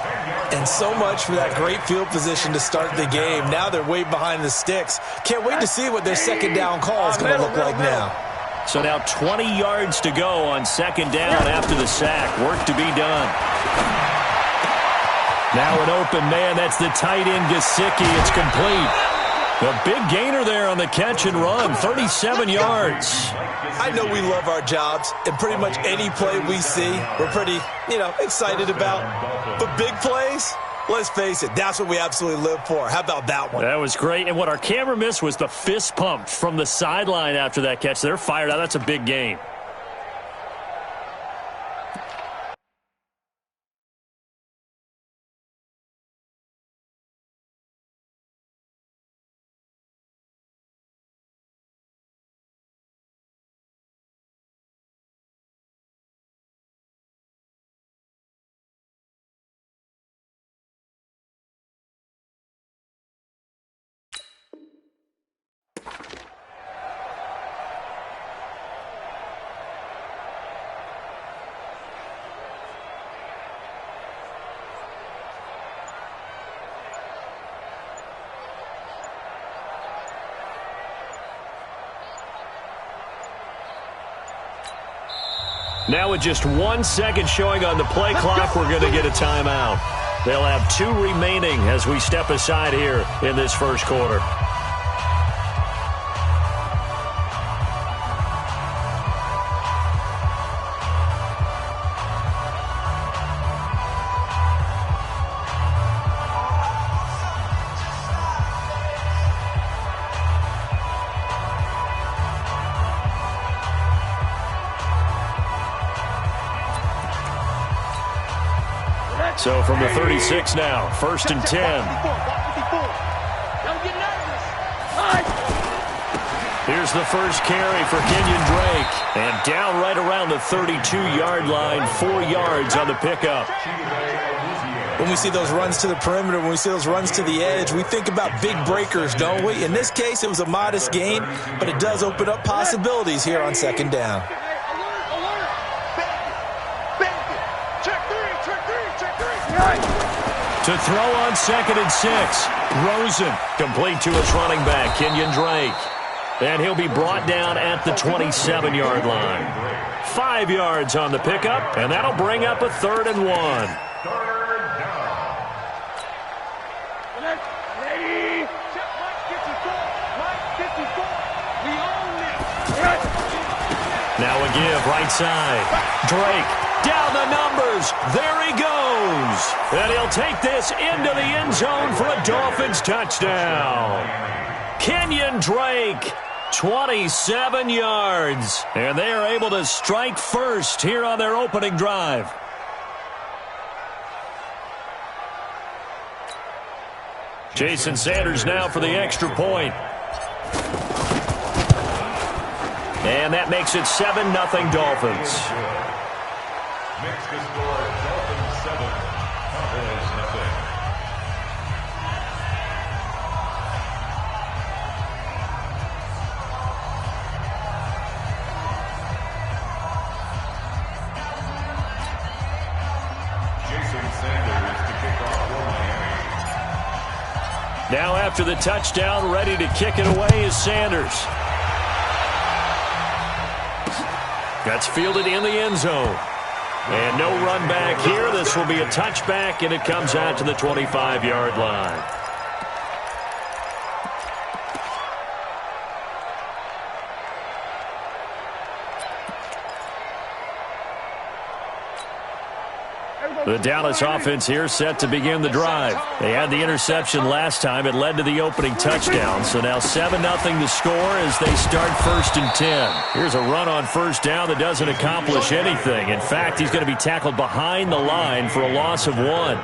C: And so much for that great field position to start the game. Now they're way behind the sticks. Can't wait to see what their second down call is going to look like now.
B: So now 20 yards to go on second down after the sack. Work to be done. Now an open man. That's the tight end Gesicki. It's complete. A big gainer there on the catch and run, 37 yards.
C: I know we love our jobs, and pretty much any play we see, we're pretty, excited about. But big plays, let's face it, that's what we absolutely live for. How about that one?
B: That was great, and what our camera missed was the fist pump from the sideline after that catch. They're fired out. That's a big gain. Now with just 1 second showing on the play clock, we're going to get a timeout. They'll have 2 remaining as we step aside here in this first quarter. So from the 36 now, 1st and 10. Here's the first carry for Kenyon Drake. And down right around the 32-yard line, 4 yards on the pickup.
C: When we see those runs to the perimeter, when we see those runs to the edge, we think about big breakers, don't we? In this case, it was a modest gain, but it does open up possibilities here on 2nd down.
B: To throw on 2nd and 6. Rosen complete to his running back, Kenyon Drake. And he'll be brought down at the 27-yard line. 5 yards on the pickup, and that'll bring up a 3rd and 1. Now a give, right side. Drake. Down the numbers. There he goes. And he'll take this into the end zone for a Dolphins touchdown. Kenyon Drake, 27 yards. And they are able to strike first here on their opening drive. Jason Sanders now for the extra point. And that makes it 7-0 Dolphins.
D: Makes the score Dolphins 7, Cowboys nothing. Jason Sanders to kick off for Miami.
B: Now after the touchdown, ready to kick it away is Sanders. That's fielded in the end zone. And no run back here. This will be a touchback, and it comes out to the 25-yard line. The Dallas offense here set to begin the drive. They had the interception last time. It led to the opening touchdown. So now 7-0 to score as they start 1st and 10. Here's a run on 1st down that doesn't accomplish anything. In fact, he's going to be tackled behind the line for a loss of 1.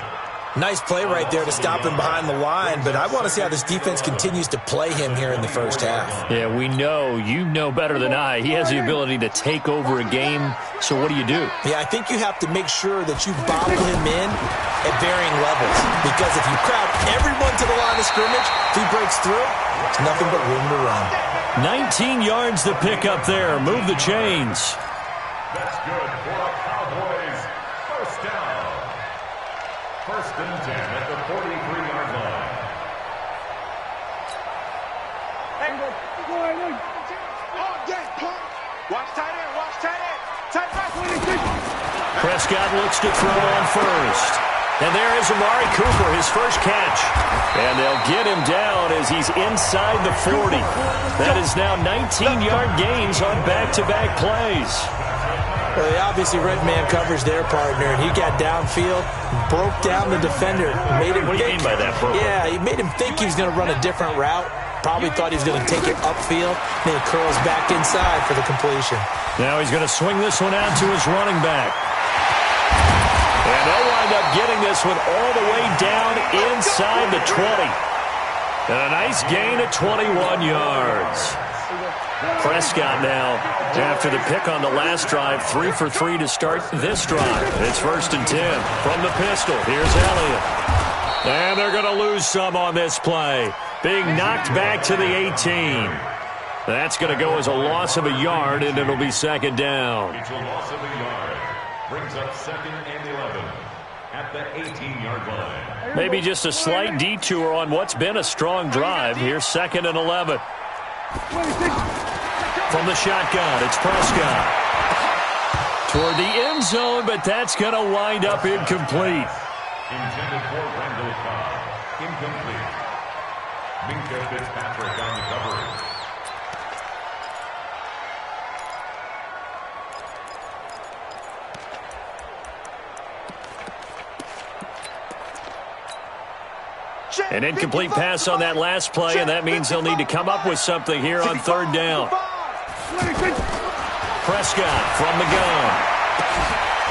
C: Nice play right there to stop him behind the line, but I want to see how this defense continues to play him here in the first half.
B: Yeah, we know. You know better than I. He has the ability to take over a game, so what do you do?
C: Yeah, I think you have to make sure that you bottle him in at varying levels, because if you crowd everyone to the line of scrimmage, if he breaks through, it's nothing but room to run.
B: 19 yards to pick up there. Move the chains.
D: That's good for a Cowboys first down. 1st and 10 at the 43-yard line.
A: Watch tight end, watch tight end. Tight back.
B: Prescott looks to throw on 1st. And there is Amari Cooper, his first catch. And they'll get him down as he's inside the 40. That is now 19-yard gains on back-to-back plays.
C: Well, they obviously read man coverage their partner, and he got downfield, broke down the defender. Made him
B: what do you mean by that, bro?
C: Yeah, he made him think he was going to run a different route. Probably thought he was going to take it upfield. Then he curls back inside for the completion.
B: Now he's going to swing this one out to his running back. And they'll wind up getting this one all the way down inside the 20. And a nice gain of 21 yards. Prescott now, after the pick on the last drive, 3 for 3 to start this drive. It's 1st and 10 from the pistol. Here's Elliott. And they're going to lose some on this play. Being knocked back to the 18. That's going to go as a loss of a yard, and it'll be 2nd down.
D: It's a loss of a yard. Brings up 2nd and 11 at the 18-yard line.
B: Maybe just a slight detour on what's been a strong drive. Here's 2nd and 11. From the shotgun, it's Prescott. Toward the end zone, but that's going to wind up incomplete.
D: Intended for Randall Cobb. Incomplete. Minka Fitzpatrick on the coverage.
B: An incomplete pass on that last play, and that means they'll need to come up with something here on 3rd down. Prescott from the gun.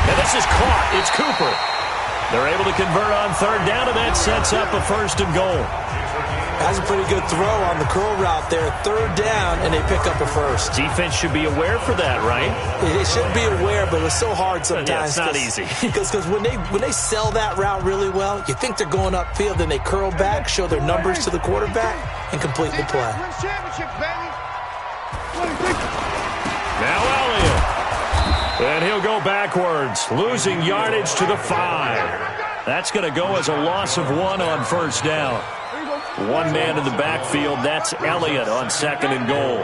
B: And this is caught. It's Cooper. They're able to convert on 3rd down, and that sets up a 1st and goal.
C: That's a pretty good throw on the curl route there. 3rd down, and they pick up a 1st.
B: Defense should be aware for that, right?
C: They should be aware, but it's so hard sometimes.
B: Yeah, it's not easy.
C: Because when they sell that route really well, you think they're going upfield, then they curl back, show their numbers to the quarterback, and complete the play.
B: Now Elliott. And he'll go backwards, losing yardage to the 5. That's going to go as a loss of 1 on 1st down. One man in the backfield. That's Elliott on 2nd and goal.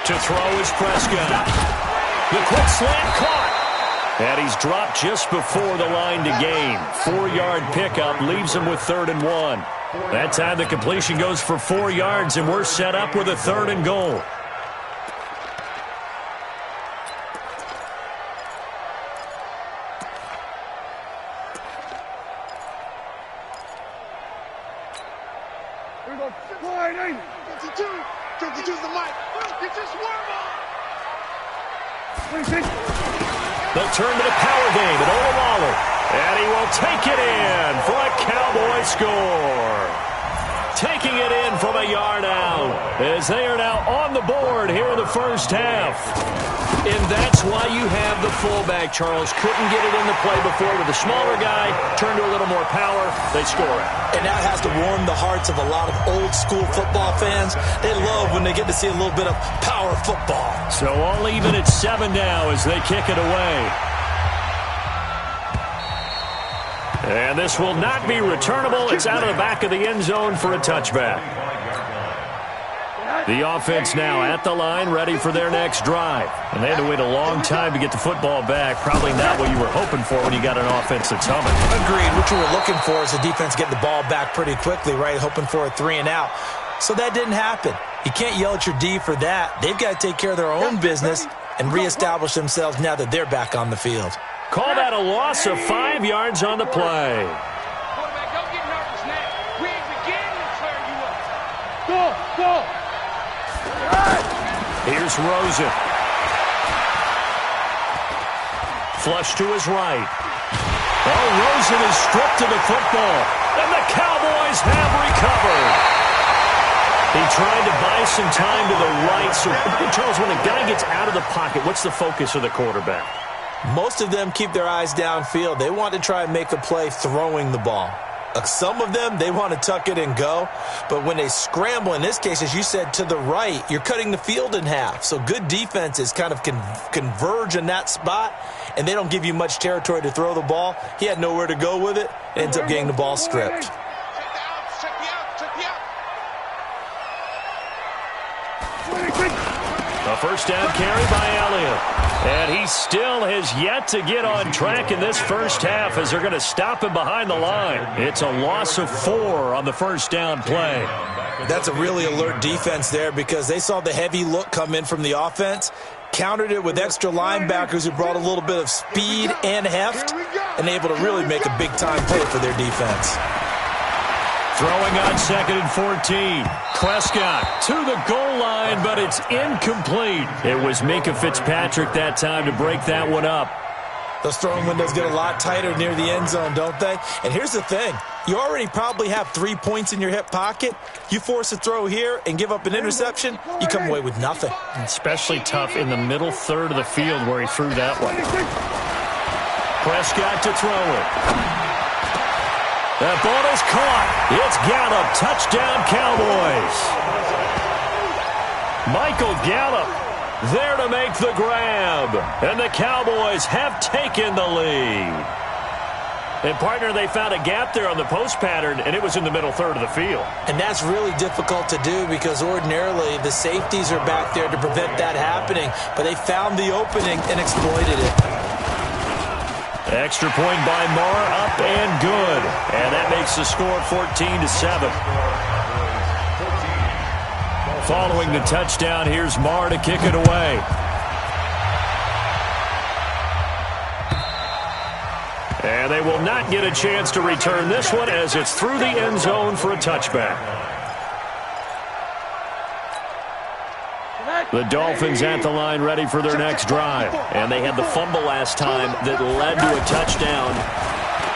B: To throw is Prescott. The quick slant caught. And he's dropped just before the line to gain. 4-yard pickup leaves him with 3rd and 1. That time the completion goes for 4 yards, and we're set up with a 3rd and goal. They'll turn to the power game at Olawale. And he will take it in for a Cowboy score. Taking it in from a yard out as they are now on the board here in the 1st half. And that's why you have the fullback, Charles. Couldn't get it into play before with a smaller guy. Turned to a little more power. They score it.
C: And that has to warm the hearts of a lot of old-school football fans. They love when they get to see a little bit of power football.
B: So all even at 7 now as they kick it away. And this will not be returnable. It's out of the back of the end zone for a touchback. The offense now at the line, ready for their next drive. And they had to wait a long time to get the football back. Probably not what you were hoping for when you got an offense that's humming.
C: Agreed. What you were looking for is the defense getting the ball back pretty quickly, right? Hoping for a 3 and out. So that didn't happen. You can't yell at your D for that. They've got to take care of their own business and reestablish themselves now that they're back on the field.
B: Call that a loss of 5 yards on the play.
E: Quarterback, don't get nervous now. We ain't beginning to clear you up. Go!
B: Here's Rosen. Flush to his right. Oh, Rosen is stripped of the football. And the Cowboys have recovered. He tried to buy some time to the right. So, Charles, when a guy gets out of the pocket, what's the focus of the quarterback?
C: Most of them keep their eyes downfield. They want to try and make a play throwing the ball. Some of them, they want to tuck it and go. But when they scramble, in this case, as you said, to the right, you're cutting the field in half. So good defenses kind of converge in that spot, and they don't give you much territory to throw the ball. He had nowhere to go with it. Ends up getting the ball stripped.
B: A first down carry by Elliott. And he still has yet to get on track in this first half as they're going to stop him behind the line. It's a loss of 4 on the first down play.
C: That's a really alert defense there because they saw the heavy look come in from the offense, countered it with extra linebackers who brought a little bit of speed and heft, and able to really make a big-time play for their defense.
B: Throwing on 2nd and 14. Prescott to the goal line, but it's incomplete. It was Minka Fitzpatrick that time to break that one up.
C: Those throwing windows get a lot tighter near the end zone, don't they? And here's the thing. You already probably have 3 points in your hip pocket. You force a throw here and give up an interception, you come away with nothing.
B: Especially tough in the middle third of the field where he threw that one. Prescott to throw it. That ball is caught. It's Gallup. Touchdown, Cowboys. Michael Gallup there to make the grab. And the Cowboys have taken the lead. And, partner, they found a gap there on the post pattern, and it was in the middle third of the field.
C: And that's really difficult to do because ordinarily the safeties are back there to prevent that happening. But they found the opening and exploited it.
B: Extra point by Marr, up and good. And that makes the score 14-7. Following the touchdown, here's Marr to kick it away. And they will not get a chance to return this one as it's through the end zone for a touchback. The Dolphins at the line ready for their next drive. And they had the fumble last time that led to a touchdown.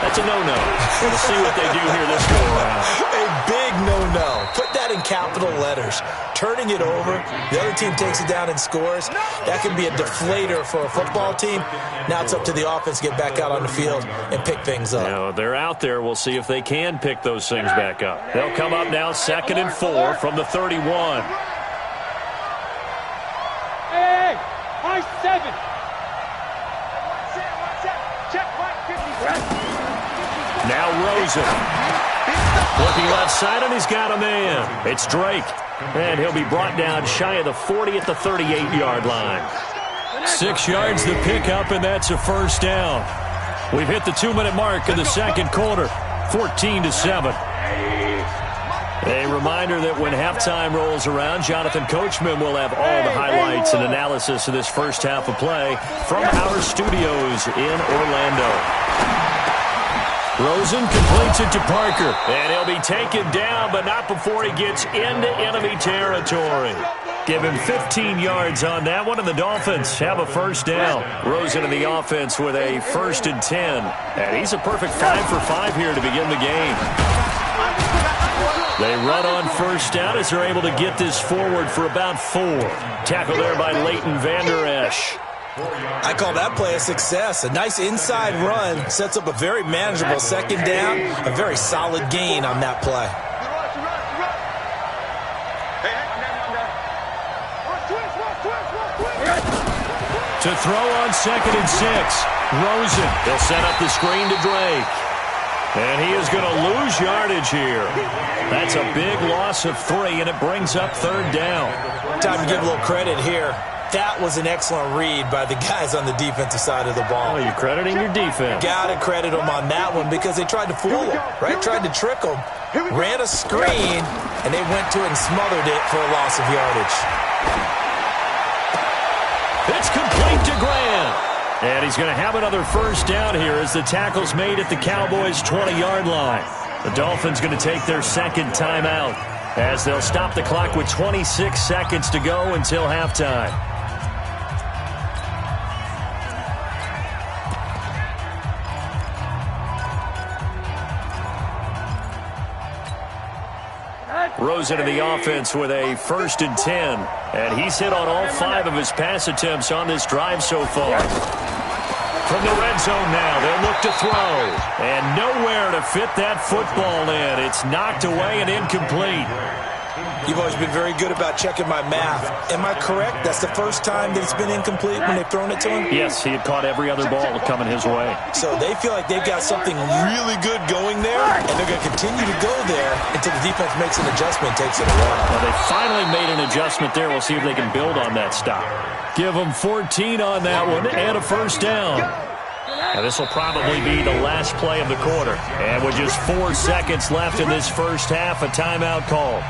B: That's a no-no. We'll see what they do here this go around.
C: A big no-no. Put that in capital letters. Turning it over, the other team takes it down and scores. That can be a deflator for a football team. Now it's up to the offense to get back out on the field and pick things up.
B: Now, they're out there. We'll see if they can pick those things back up. They'll come up now 2nd and 4 from the 31.
E: Hey, high 7. Check right 50.
B: Now Rosen. Looking left side, and he's got a man. It's Drake. And he'll be brought down shy of the 40 at the 38-yard line. 6 yards the pickup, and that's a first down. We've hit the 2-minute mark of the second quarter. 14-7. A reminder that when halftime rolls around, Jonathan Coachman will have all the highlights and analysis of this first half of play from our studios in Orlando. Rosen completes it to Parker, and he'll be taken down, but not before he gets into enemy territory. Give him 15 yards on that one, and the Dolphins have a first down. Rosen in the offense with a 1st and 10, and he's a perfect 5 for 5 here to begin the game. They run on first down as they're able to get this forward for about 4. Tackle there by Leighton Vander Esch.
C: I call that play a success. A nice inside run sets up a very manageable second down, a very solid gain on that play.
B: To throw on 2nd and 6. Rosen. They'll set up the screen to Drake. And he is going to lose yardage here. That's a big loss of 3, and it brings up 3rd down.
C: Time to give a little credit here. That was an excellent read by the guys on the defensive side of the ball.
B: Oh, you're crediting your defense.
C: Got to credit them on that one because they tried to fool him, right? Tried to trick him, ran a screen, and they went to it and smothered it for a loss of yardage.
B: It's complete to Grant. And he's going to have another first down here as the tackle's made at the Cowboys' 20-yard line. The Dolphins going to take their second timeout as they'll stop the clock with 26 seconds to go until halftime. Rosen in the offense with a 1st and 10. And he's hit on all 5 of his pass attempts on this drive so far. From the red zone now, they'll look to throw. And nowhere to fit that football in. It's knocked away and incomplete.
C: You've always been very good about checking my math. Am I correct? That's the first time that it's been incomplete when they've thrown it to him?
B: Yes, he had caught every other ball coming his way.
C: So they feel like they've got something really good going there, and they're going to continue to go there until the defense makes an adjustment and takes it away.
B: Well, they finally made an adjustment there. We'll see if they can build on that stop. Give them 14 on that one and a first down. Now, this will probably be the last play of the quarter. And with just 4 seconds left in this first half, a timeout call.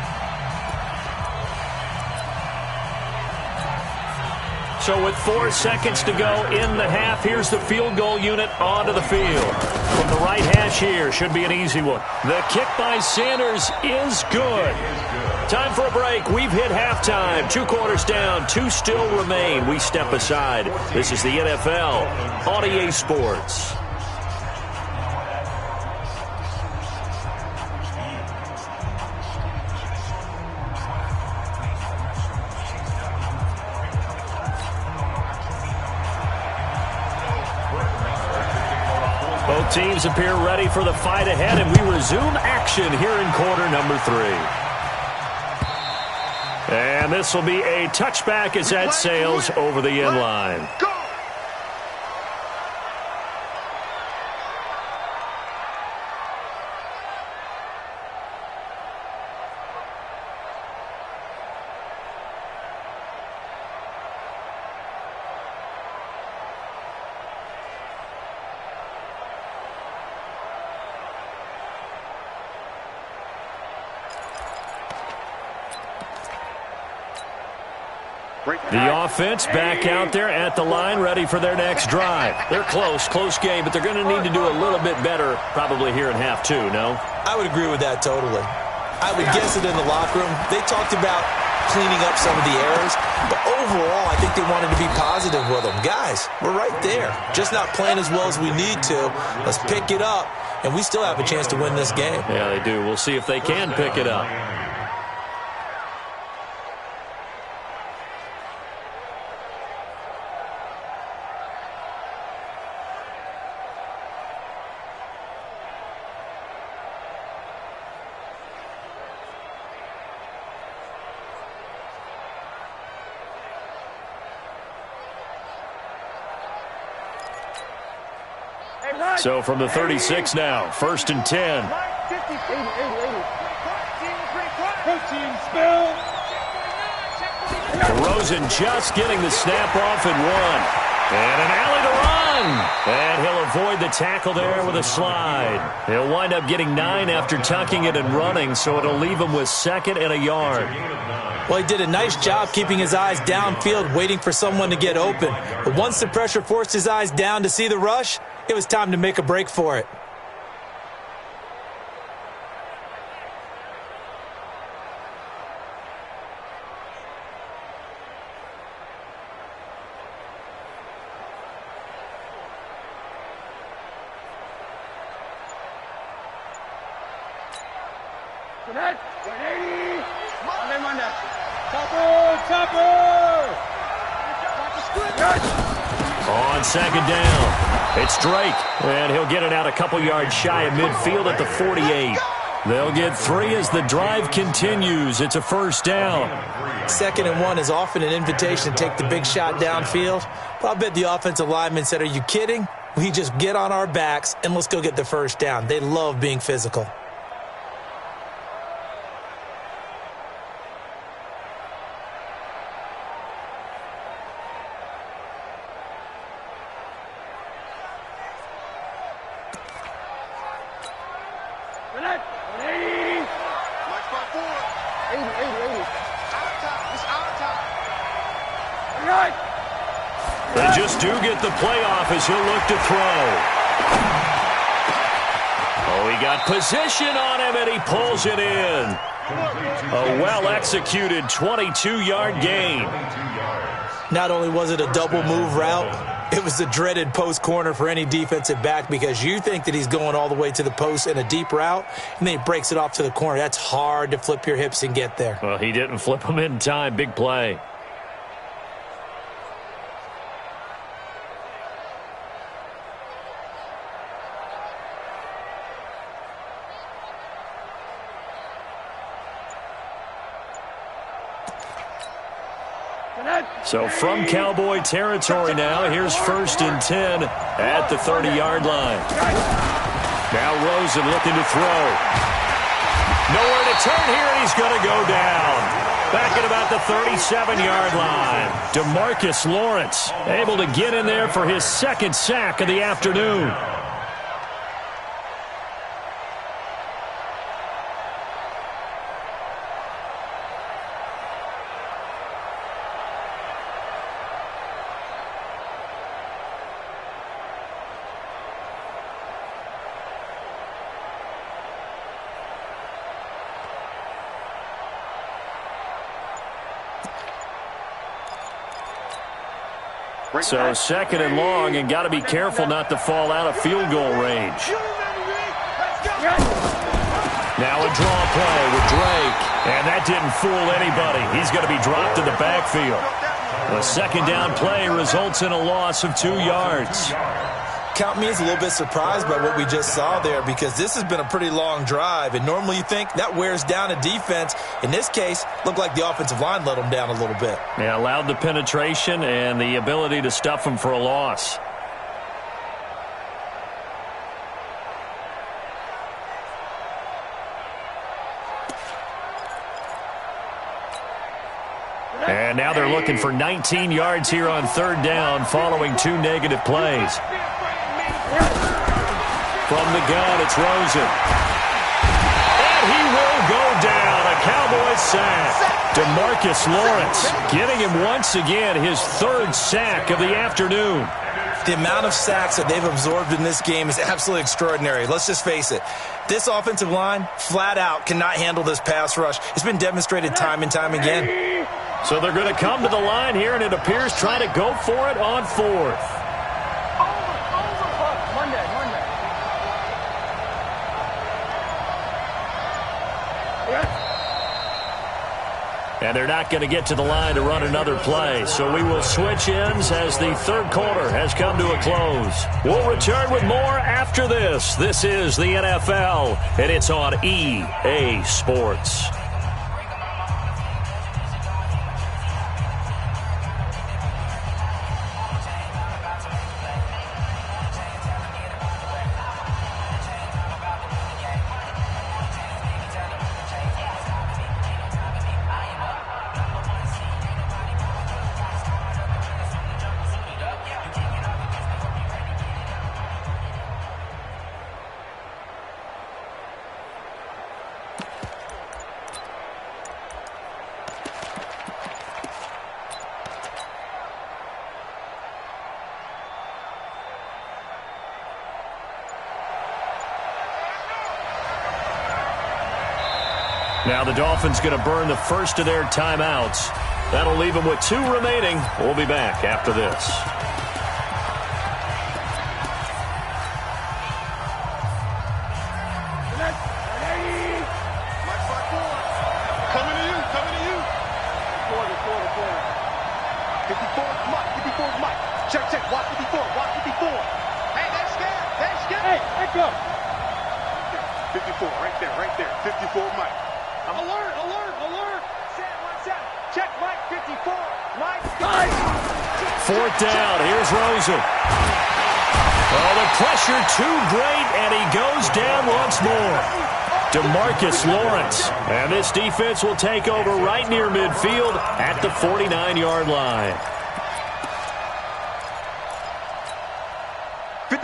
B: So with 4 seconds to go in the half, here's the field goal unit onto the field. From the right hash here, should be an easy one. The kick by Sanders is good. Time for a break. We've hit halftime. 2 quarters down, 2 still remain. We step aside. This is the NFL on EA Sports. Both teams appear ready for the fight ahead, and we resume action here in quarter number 3. And this will be a touchback as that sails over the end line. The offense back out there at the line, ready for their next drive. They're close game, but they're going to need to do a little bit better probably here in half 2, no?
C: I would agree with that totally. I would guess that in the locker room, they talked about cleaning up some of the errors, but overall, I think they wanted to be positive with them. Guys, we're right there. Just not playing as well as we need to. Let's pick it up, and we still have a chance to win this game.
B: Yeah, they do. We'll see if they can pick it up. So from the 36 now, 1st and 10. Rosen just getting the snap off and 1. And an alley to run. And he'll avoid the tackle there with a slide. He'll wind up getting 9 after tucking it and running, so it'll leave him with 2nd and a yard.
C: Well, he did a nice job keeping his eyes downfield, waiting for someone to get open. But once the pressure forced his eyes down to see the rush, it was time to make a break for it.
B: On 2nd down, it's Drake, and he'll get it out a couple yards shy of midfield at the 48. They'll get 3 as the drive continues. It's a first down.
C: 2nd and 1 is often an invitation to take the big shot downfield. But I bet the offensive lineman said, "Are you kidding? We just get on our backs and let's go get the first down." They love being physical.
B: They just do get the playoff as he'll look to throw. Oh, he got position on him, and he pulls it in. A well-executed 22-yard gain.
C: Not only was it a double move route, it was the dreaded post corner for any defensive back, because you think that he's going all the way to the post in a deep route, and then he breaks it off to the corner. That's hard to flip your hips and get there.
B: Well, he didn't flip him in time. Big play. So from Cowboy territory now, here's 1st and 10 at the 30-yard line. Now Rosen looking to throw. Nowhere to turn here, and he's going to go down. Back at about the 37-yard line. DeMarcus Lawrence able to get in there for his 2nd sack of the afternoon. So 2nd and long, and got to be careful not to fall out of field goal range. Now a draw play with Drake, and that didn't fool anybody. He's going to be dropped in the backfield. The 2nd down play results in a loss of 2 yards.
C: Count me as a little bit surprised by what we just saw there, because this has been a pretty long drive, and normally you think that wears down a defense. In this case, looked like the offensive line let them down a little bit.
B: Yeah, allowed the penetration and the ability to stuff them for a loss. And now they're looking for 19 yards here on 3rd down following 2 negative plays. From the gun, it's Rosen. And he will go down. A Cowboys sack. DeMarcus Lawrence getting him once again his 3rd sack of the afternoon.
C: The amount of sacks that they've absorbed in this game is absolutely extraordinary. Let's just face it. This offensive line, flat out, cannot handle this pass rush. It's been demonstrated time and time again.
B: So they're going to come to the line here, and it appears trying to go for it on 4th. And they're not going to get to the line to run another play. So we will switch ends as the 3rd quarter has come to a close. We'll return with more after this. This is the NFL, and it's on EA Sports. Now the Dolphins going to burn the first of their timeouts. That'll leave them with 2 remaining. We'll be back after this.
A: Coming to you. Quarter. 54 is Mike. 54 is Mike. Check. Watch 54. Hey, they're scared. Hey, let go. 54, right there. 54, Mike. Alert. Set. Check, Mike, 54. Mike.
B: 4th down. Here's Rosen. Oh, the pressure too great, and he goes down once more. DeMarcus Lawrence. And this defense will take over right near midfield at the 49-yard line.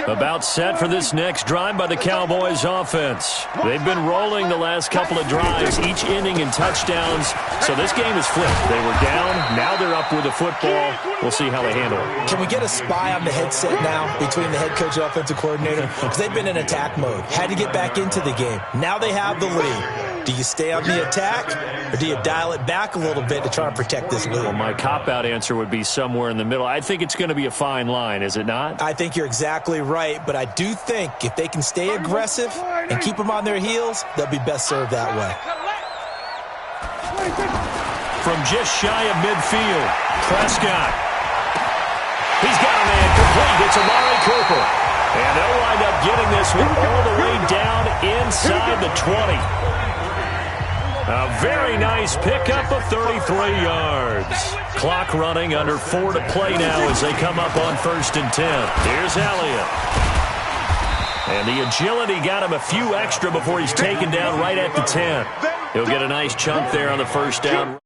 B: About set for this next drive by the Cowboys offense. They've been rolling the last couple of drives, each ending in touchdowns. So this game is flipped. They were down. Now they're up with the football. We'll see how they handle it.
C: Can we get a spy on the headset now between the head coach and offensive coordinator? Because they've been in attack mode. Had to get back into the game. Now they have the lead. Do you stay on the attack, or do you dial it back a little bit to try to protect this lead?
B: Well, my cop-out answer would be somewhere in the middle. I think it's going to be a fine line, is it not?
C: I think you're exactly right, but I do think if they can stay aggressive and keep them on their heels, they'll be best served that way.
B: From just shy of midfield, Prescott. He's got a man complete. It's Amari Cooper. And they'll wind up getting this one all the way down inside the 20. A very nice pickup of 33 yards. Clock running, under 4 to play now as they come up on 1st and 10. Here's Elliott. And the agility got him a few extra before he's taken down right at the 10. He'll get a nice chunk there on the first down.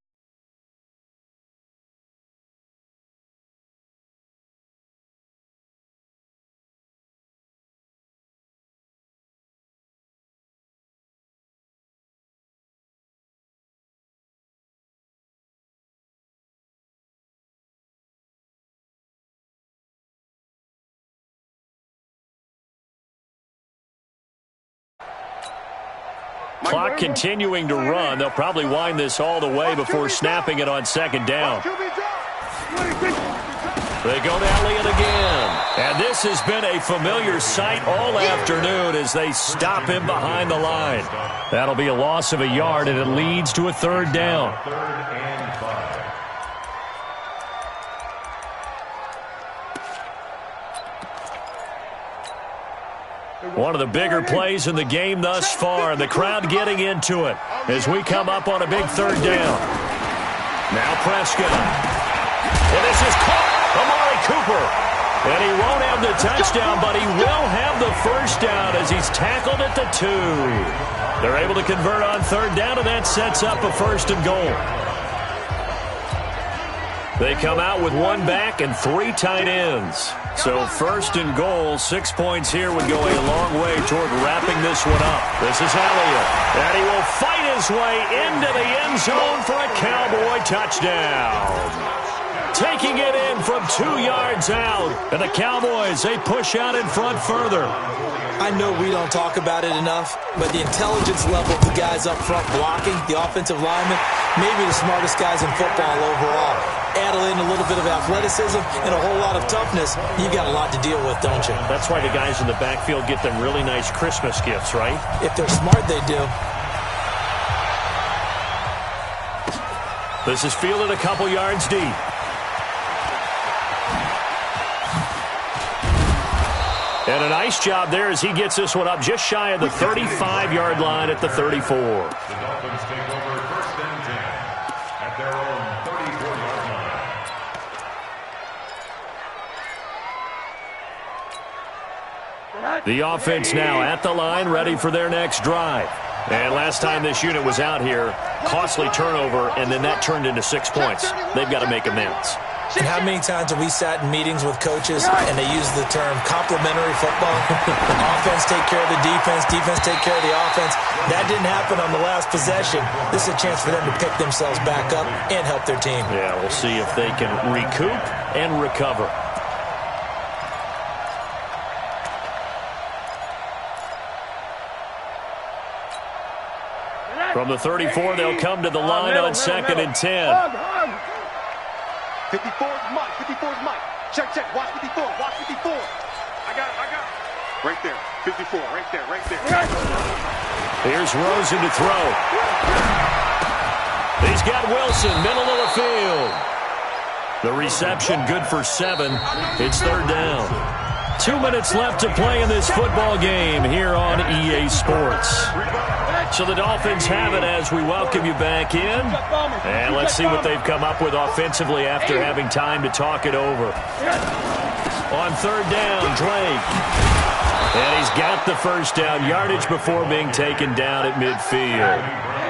B: Clock continuing to run. They'll probably wind this all the way before snapping it on 2nd down. They go to Elliott again. And this has been a familiar sight all afternoon as they stop him behind the line. That'll be a loss of a yard, and it leads to a 3rd down.
D: 3rd and 5.
B: One of the bigger plays in the game thus far, and the crowd getting into it as we come up on a big 3rd down. Now Prescott. And this is caught. Amari Cooper. And he won't have the touchdown, but he will have the 1st down as he's tackled at the 2. They're able to convert on 3rd down, and that sets up a 1st and goal. They come out with 1 back and 3 tight ends. So 1st and goal, 6 points here would go a long way toward wrapping this one up. This is Elliott, and he will fight his way into the end zone for a Cowboy touchdown. Taking it in from 2 yards out, and the Cowboys, they push out in front further.
C: I know we don't talk about it enough, but the intelligence level of the guys up front blocking, the offensive linemen, maybe the smartest guys in football overall. Add in a little bit of athleticism and a whole lot of toughness, you got a lot to deal with, don't you?
B: That's why the guys in the backfield get them really nice Christmas gifts, right?
C: If they're smart, they do.
B: This is fielded a couple yards deep. And a nice job there as he gets this one up just shy of the 35-yard line at the 34.
D: The Dolphins take over 1st and 10 at their own 34-yard line.
B: The offense now at the line, ready for their next drive. And last time this unit was out here, costly turnover, and then that turned into 6 points. They've got to make amends.
C: And how many times have we sat in meetings with coaches and they use the term complementary football? Offense take care of the defense, defense take care of the offense. That didn't happen on the last possession. This is a chance for them to pick themselves back up and help their team.
B: Yeah, we'll see if they can recoup and recover. From the 34, they'll come to the line on 2nd and 10.
A: 54 is Mike. 54 is Mike. Check. Watch 54. Watch 54. I got it. Right there. 54. Right there.
B: Here's Rosen to throw. He's got Wilson, middle of the field. The reception good for 7. It's 3rd down. 2 minutes left to play in this football game here on EA Sports. So the Dolphins have it as we welcome you back in. And let's see what they've come up with offensively after having time to talk it over. On 3rd down, Drake. And he's got the 1st down, yardage before being taken down at midfield.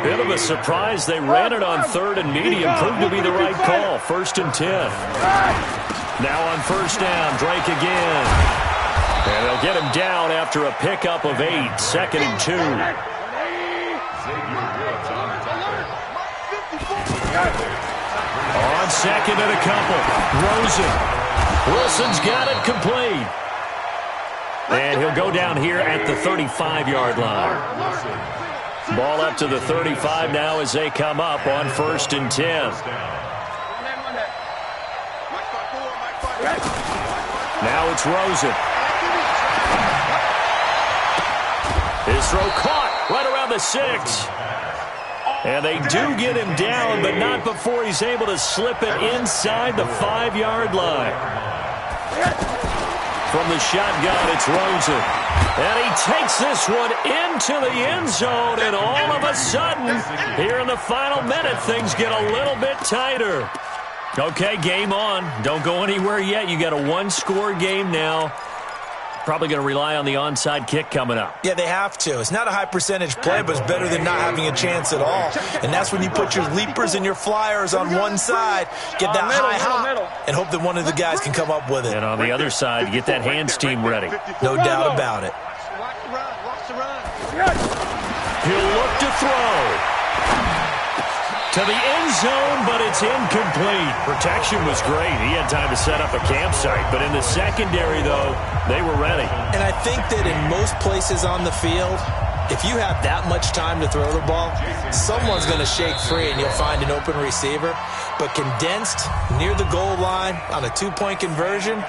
B: Bit of a surprise. They ran it on 3rd and medium. Proved to be the right call. 1st and 10. Now on 1st down, Drake again. And they'll get him down after a pickup of 8. 2nd and 2. On 2nd and a couple. Rosen. Wilson's got it complete. And he'll go down here at the 35-yard line. Ball up to the 35 now as they come up on 1st and 10. Now it's Rosen. His throw caught right around the 6. And they do get him down, but not before he's able to slip it inside the 5-yard line. From the shotgun, it's Rosen. And he takes Gets this one into the end zone, and all of a sudden, here in the final minute, things get a little bit tighter. Okay, game on. Don't go anywhere yet. You got a one-score game now. Probably going to rely on the onside kick coming up.
C: Yeah, they have to. It's not a high percentage play, but it's better than not having a chance at all. And that's when you put your leapers and your flyers on one side, get that high hop, and hope that one of the guys can come up with it.
B: And on the other side, get that hands team ready.
C: No doubt about it.
B: He'll look to throw. To the end zone, but it's incomplete. Protection was great. He had time to set up a campsite. But in the secondary, though, they were ready.
C: And I think that in most places on the field, if you have that much time to throw the ball, someone's going to shake free and you'll find an open receiver. But condensed near the goal line on a two-point conversion,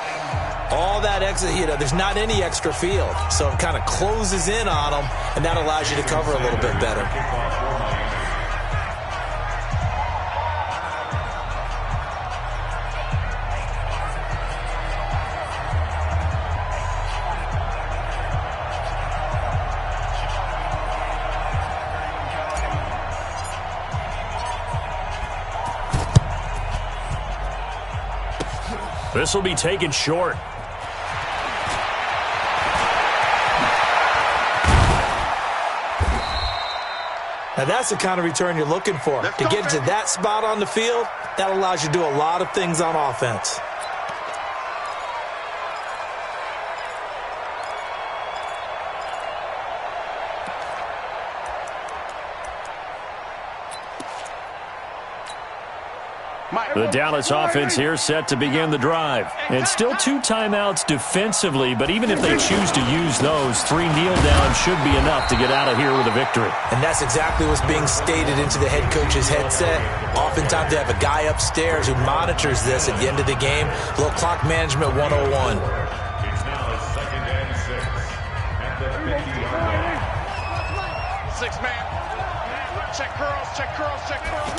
C: all that extra, there's not any extra field. So it kind of closes in on them, and that allows you to cover a little bit better.
B: This will be taken short.
C: Now that's the kind of return you're looking for. To get to that spot on the field, that allows you to do a lot of things on offense.
B: The Dallas offense here set to begin the drive. And still 2 timeouts defensively, but even if they choose to use those, 3 kneel downs should be enough to get out of here with a victory.
C: And that's exactly what's being stated into the head coach's headset. Oftentimes they have a guy upstairs who monitors this at the end of the game. A little clock management 101.
D: It's now 2nd and 6 at the 50-yard line.
E: 6-man. Check curls, check curls, check curls.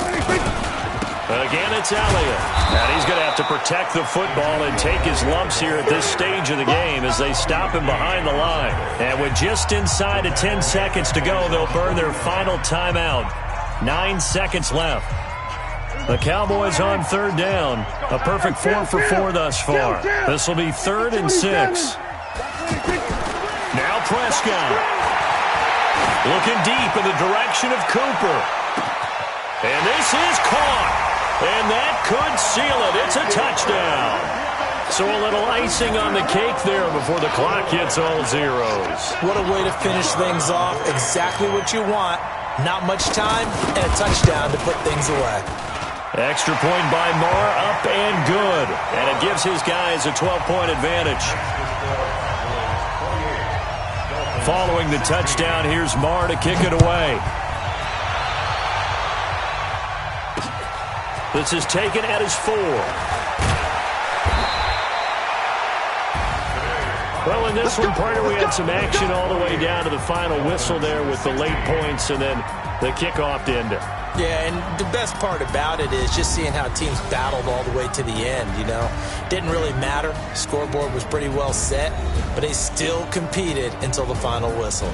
B: Again, it's Elliott. And he's going to have to protect the football and take his lumps here at this stage of the game as they stop him behind the line. And with just inside of 10 seconds to go, they'll burn their final timeout. 9 seconds left. The Cowboys on 3rd down. A perfect 4 for 4 thus far. This will be 3rd and 6. Now Prescott. Looking deep in the direction of Cooper. And this is caught. And that could seal it. It's a touchdown. So a little icing on the cake there before the clock hits all zeros.
C: What a way to finish things off. Exactly what you want. Not much time and a touchdown to put things away.
B: Extra point by Marr, up and good. And it gives his guys a 12-point advantage. Following the touchdown, here's Marr to kick it away. This is taken at his 4. Well, in this one, partner, we had some action all the way down to the final whistle there with the late points and then the kickoff to end it.
C: Yeah, and the best part about it is just seeing how teams battled all the way to the end, Didn't really matter. Scoreboard was pretty well set, but they still competed until the final whistle.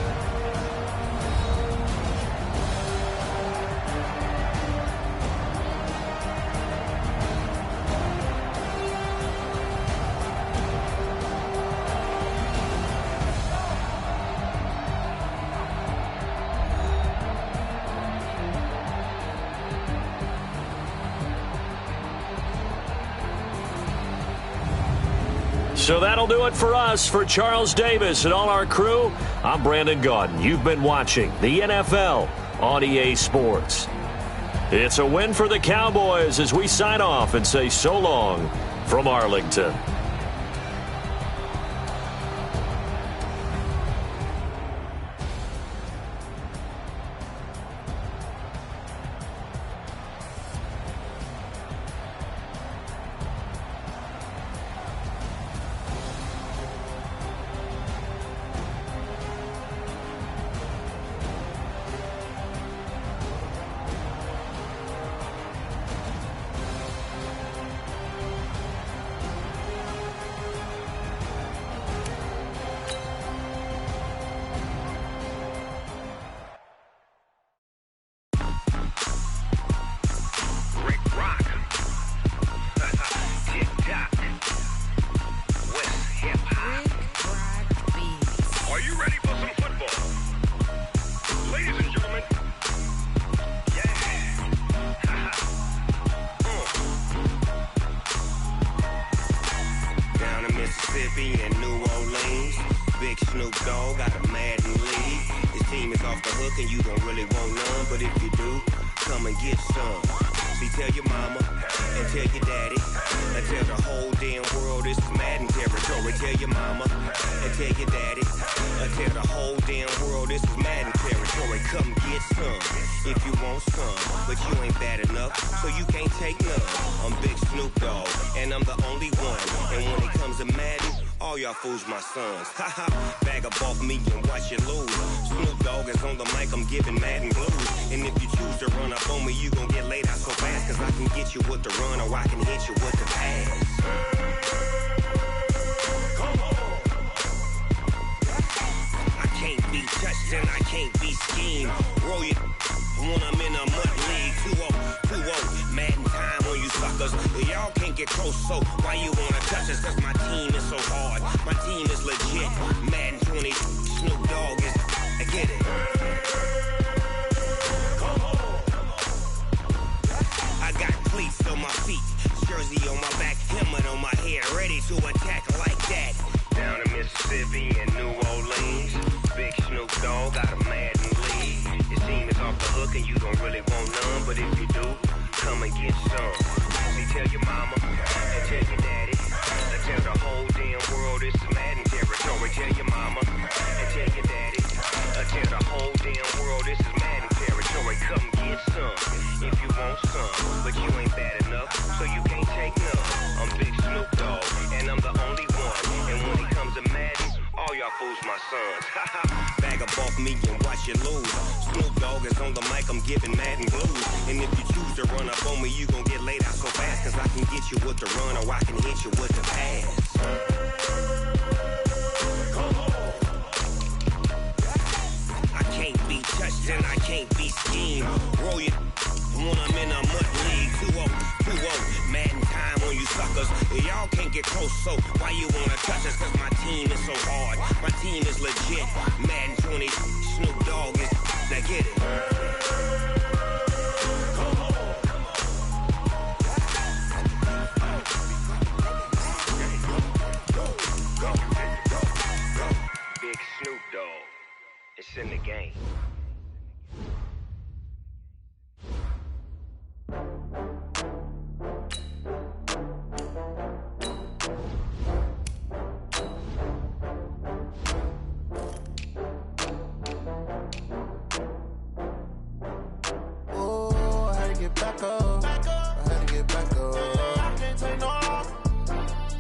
B: So that'll do it for us. For Charles Davis and all our crew, I'm Brandon Gaudin. You've been watching the NFL on EA Sports. It's a win for the Cowboys as we sign off and say so long from Arlington.
F: Mississippi and New Orleans. Big Snoop Dogg got a Madden league. His team is off the hook and you don't really want none, but if you do, come and get some. See, tell your mama and tell your daddy and tell the whole damn world this is Madden territory. Tell your mama and tell your daddy and tell the whole damn world this is Madden territory. Come get some if you want some, but you ain't bad enough, so you can't take none. I'm Big Snoop Dogg and I'm the only one. And when it comes to Madden, all y'all fools my sons. Haha, bag up off me and watch you lose. Snoop Dogg is on the mic, I'm giving Madden blues. And if you choose to run up on me, you gon' get laid out so fast, cause I can get you with the run or I can hit you with the pass. Come on. I can't be touched and I can't be schemed. Roll you when I'm in a mud league. 2-0, Madden time on you suckers. Y'all can't get close, so why you wanna touch us? Cause my team is so hard, my team is legit. Madden 20, Snoop Dogg is, I get it. Come on. I got cleats on my feet, jersey on my back, helmet on my head, ready to attack like that. Down in Mississippi and New Orleans, Big Snoop Dogg got a Madden league. His team is off the hook and you don't really want none, but if you do, come and get some. See, tell your mama and tell your daddy and tell the whole damn world this is Madden territory. Tell your mama and tell your daddy and tell the whole damn world this is Madden territory. Come get some if you want some, but you ain't bad enough, so you can't take none. I'm Big Snoop Dogg and I'm the only one. And when it comes to Madden, all y'all fools my sons. Bag up off me and watch you lose. Snoop Dogg is on the mic, I'm giving Madden blues. And if you choose to run up on me, you gon' get laid out so fast, cause I can get you with the run or I can hit you with the pass. Come on. I can't be touched and I can't be schemed. Roll you when I'm in a mud league. 2-0, Madden time on you suckers. Y'all can't get close, so why you wanna touch us? Cause my team is so hard, my team is legit. Madden 20, Snoop Dogg is, now get it. Come on. Go. Big Snoop Dogg, it's in the game.
G: Back up. I had to get back up. I can't take no loss.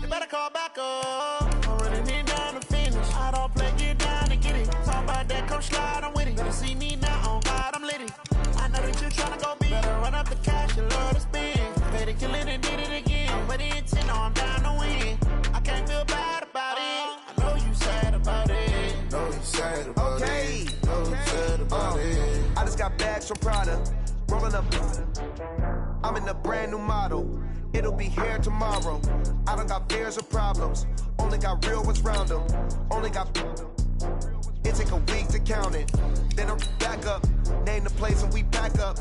G: You better call back up. I'm running it down to finish. I don't play, get down and get it. Talk about that, come slide, I'm with it. Better see me now, on God, I'm litty. I know that you tryna go big. Better run up the cash, you love to spend. Better kill it and did it again. But the intent, I'm down to win. I can't feel bad about it. I know you sad about it.
H: Know you sad about it. Know you sad about it. I just got bags from Prada. Rolling up, I'm in a brand new model. It'll be here tomorrow. I don't got fears or problems. Only got real ones round them. Only got. It take a week to count it. Then I'm back up. Name the place and we back up.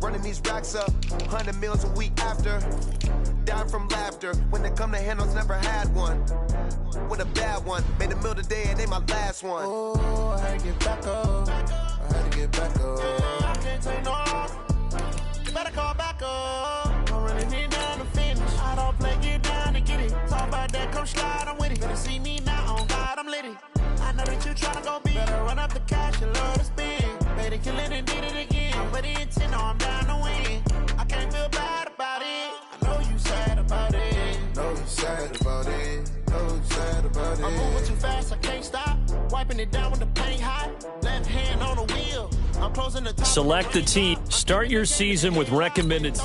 H: Running these racks up. 100 meals a week after. Dying from laughter. When they come to handles, never had one. With a bad one. Made a meal today and they my last one.
G: Oh, I had to get back up. I had to get back up. I can't take no loss. You better call back up. I'm running it down to finish. I don't play, get down and get it. Talk about that, come slide, I'm with it. Better see me now, on God, I'm litty. I know that you tryna go big. Better run up the cash, you love to spend. Better kill it and did it again. But the intent, no, I'm down to win. I can't feel bad about it. I know you sad about it.
H: Know you sad about it. Know you sad about it.
G: I'm moving too fast, I can't stop. Wiping it down with the paint hot. Left hand on the wheel. I'm closing the top.
B: Select the team. Start your season with recommended.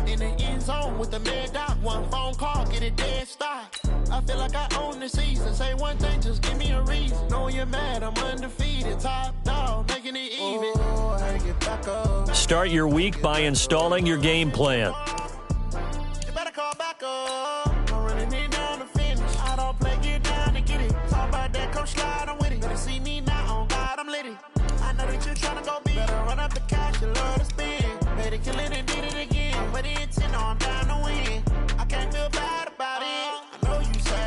G: In the end zone with the mad dot. One phone call, get it dead stop. I feel like I own the season. Say one thing, just give me a reason. Knowing you're mad, I'm undefeated. Top dog, making it even.
H: Oh, I had to get back up.
B: Start your week by installing your game plan.
G: You better call back up. I'm running it down to finish. I don't play, get down and get it. Talk about that, come slide, I'm with it. Better see me now, on God, I'm litty. I know that you tryna go big. Better run up the cash, you love to spend. Better kill it and did it again. But the intent, no, I'm down to win. I can't feel bad about it. I know you sad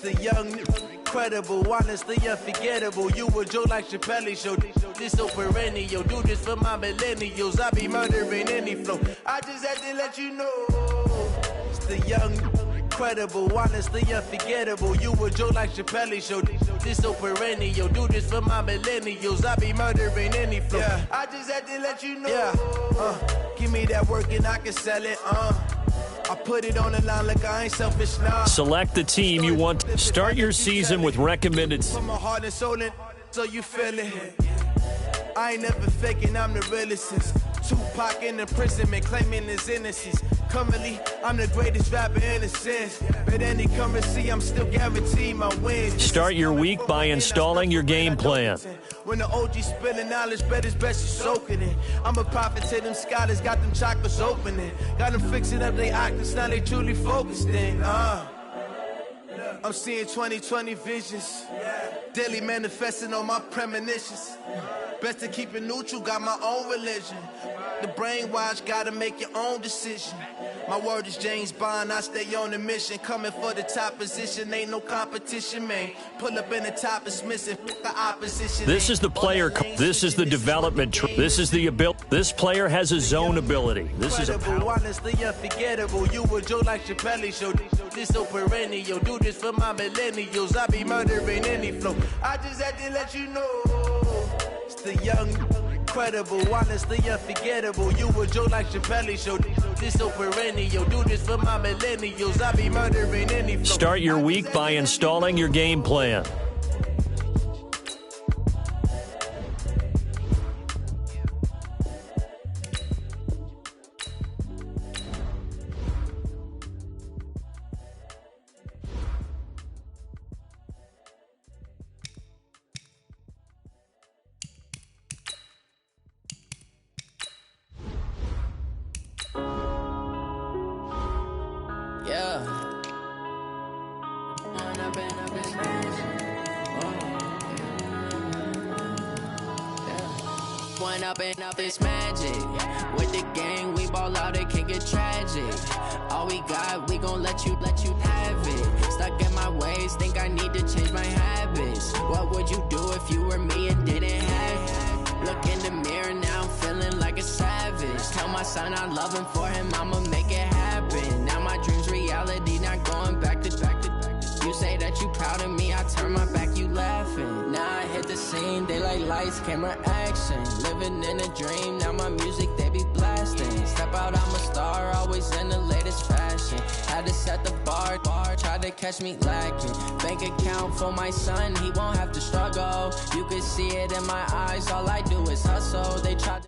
I: The young, incredible, honestly unforgettable. You a Joe like Chappelle show. This so perennial. Do this for my millennials. I be murdering any flow. I just had to let you know. It's the young, incredible, honestly unforgettable. You a Joe like Chappelle show. This so perennial. Do this for my millennials. I be murdering any flow. Yeah. I just had to let you know. Yeah. Give me that work and I can sell it. I put it on the line like I ain't selfish now.
B: Select the team you want. Start your season with recommended.
I: Put my heart and soul in, so you feel it. I ain't never faking, I'm the realest since Tupac in imprisonment, claiming his innocence. Currently, I'm the greatest rapper in a sense. But any currency, I'm still guaranteed my wins.
B: Start your week by installing your game plan.
I: When the OG spilling knowledge, bet it's best you soaking it. I'm a prophet to them scholars, got them chakras opening. Got them fixing up their octaves, now they truly focused in. I'm seeing 2020 visions. Daily manifesting on my premonitions. Best to keep it neutral, got my own religion. The brainwash, gotta make your own decision. My word is James Bond, I stay on the mission. Coming for the top position, ain't no competition, man. Pull up in the top, it's missing, the opposition.
B: This is the player, this is the development, this is the ability. This player has his own ability. This is a power.
I: Honestly unforgettable. You a Joe like Chappelle show. This so perennial. Do this for my millennials. I be murdering any flow. I just had to let you know. It's the young, incredible, honestly unforgettable. You a Joe like Chappelle show. This so perennial. Do this for my millennials. I be murdering any flow.
B: Start your week by installing your game plan.
J: Up this magic. With the gang, we ball out, it can get tragic. All we got, we gon' let you have it. Stuck in my ways, think I need to change my habits. What would you do if you were me and didn't have it? Look in the mirror now, I'm feeling like a savage. Tell my son I love him, for him I'ma make it happen. Now my dream's reality, not going back to. You say that you proud of me, I turn my back, you laughing. Now I hit the scene, they like lights, camera, action. Living in a dream, now my music, they be blasting. Step out, I'm a star, always in the latest fashion. Had to set the bar, tried to catch me lacking. Bank account for my son, he won't have to struggle. You can see it in my eyes, all I do is hustle. They try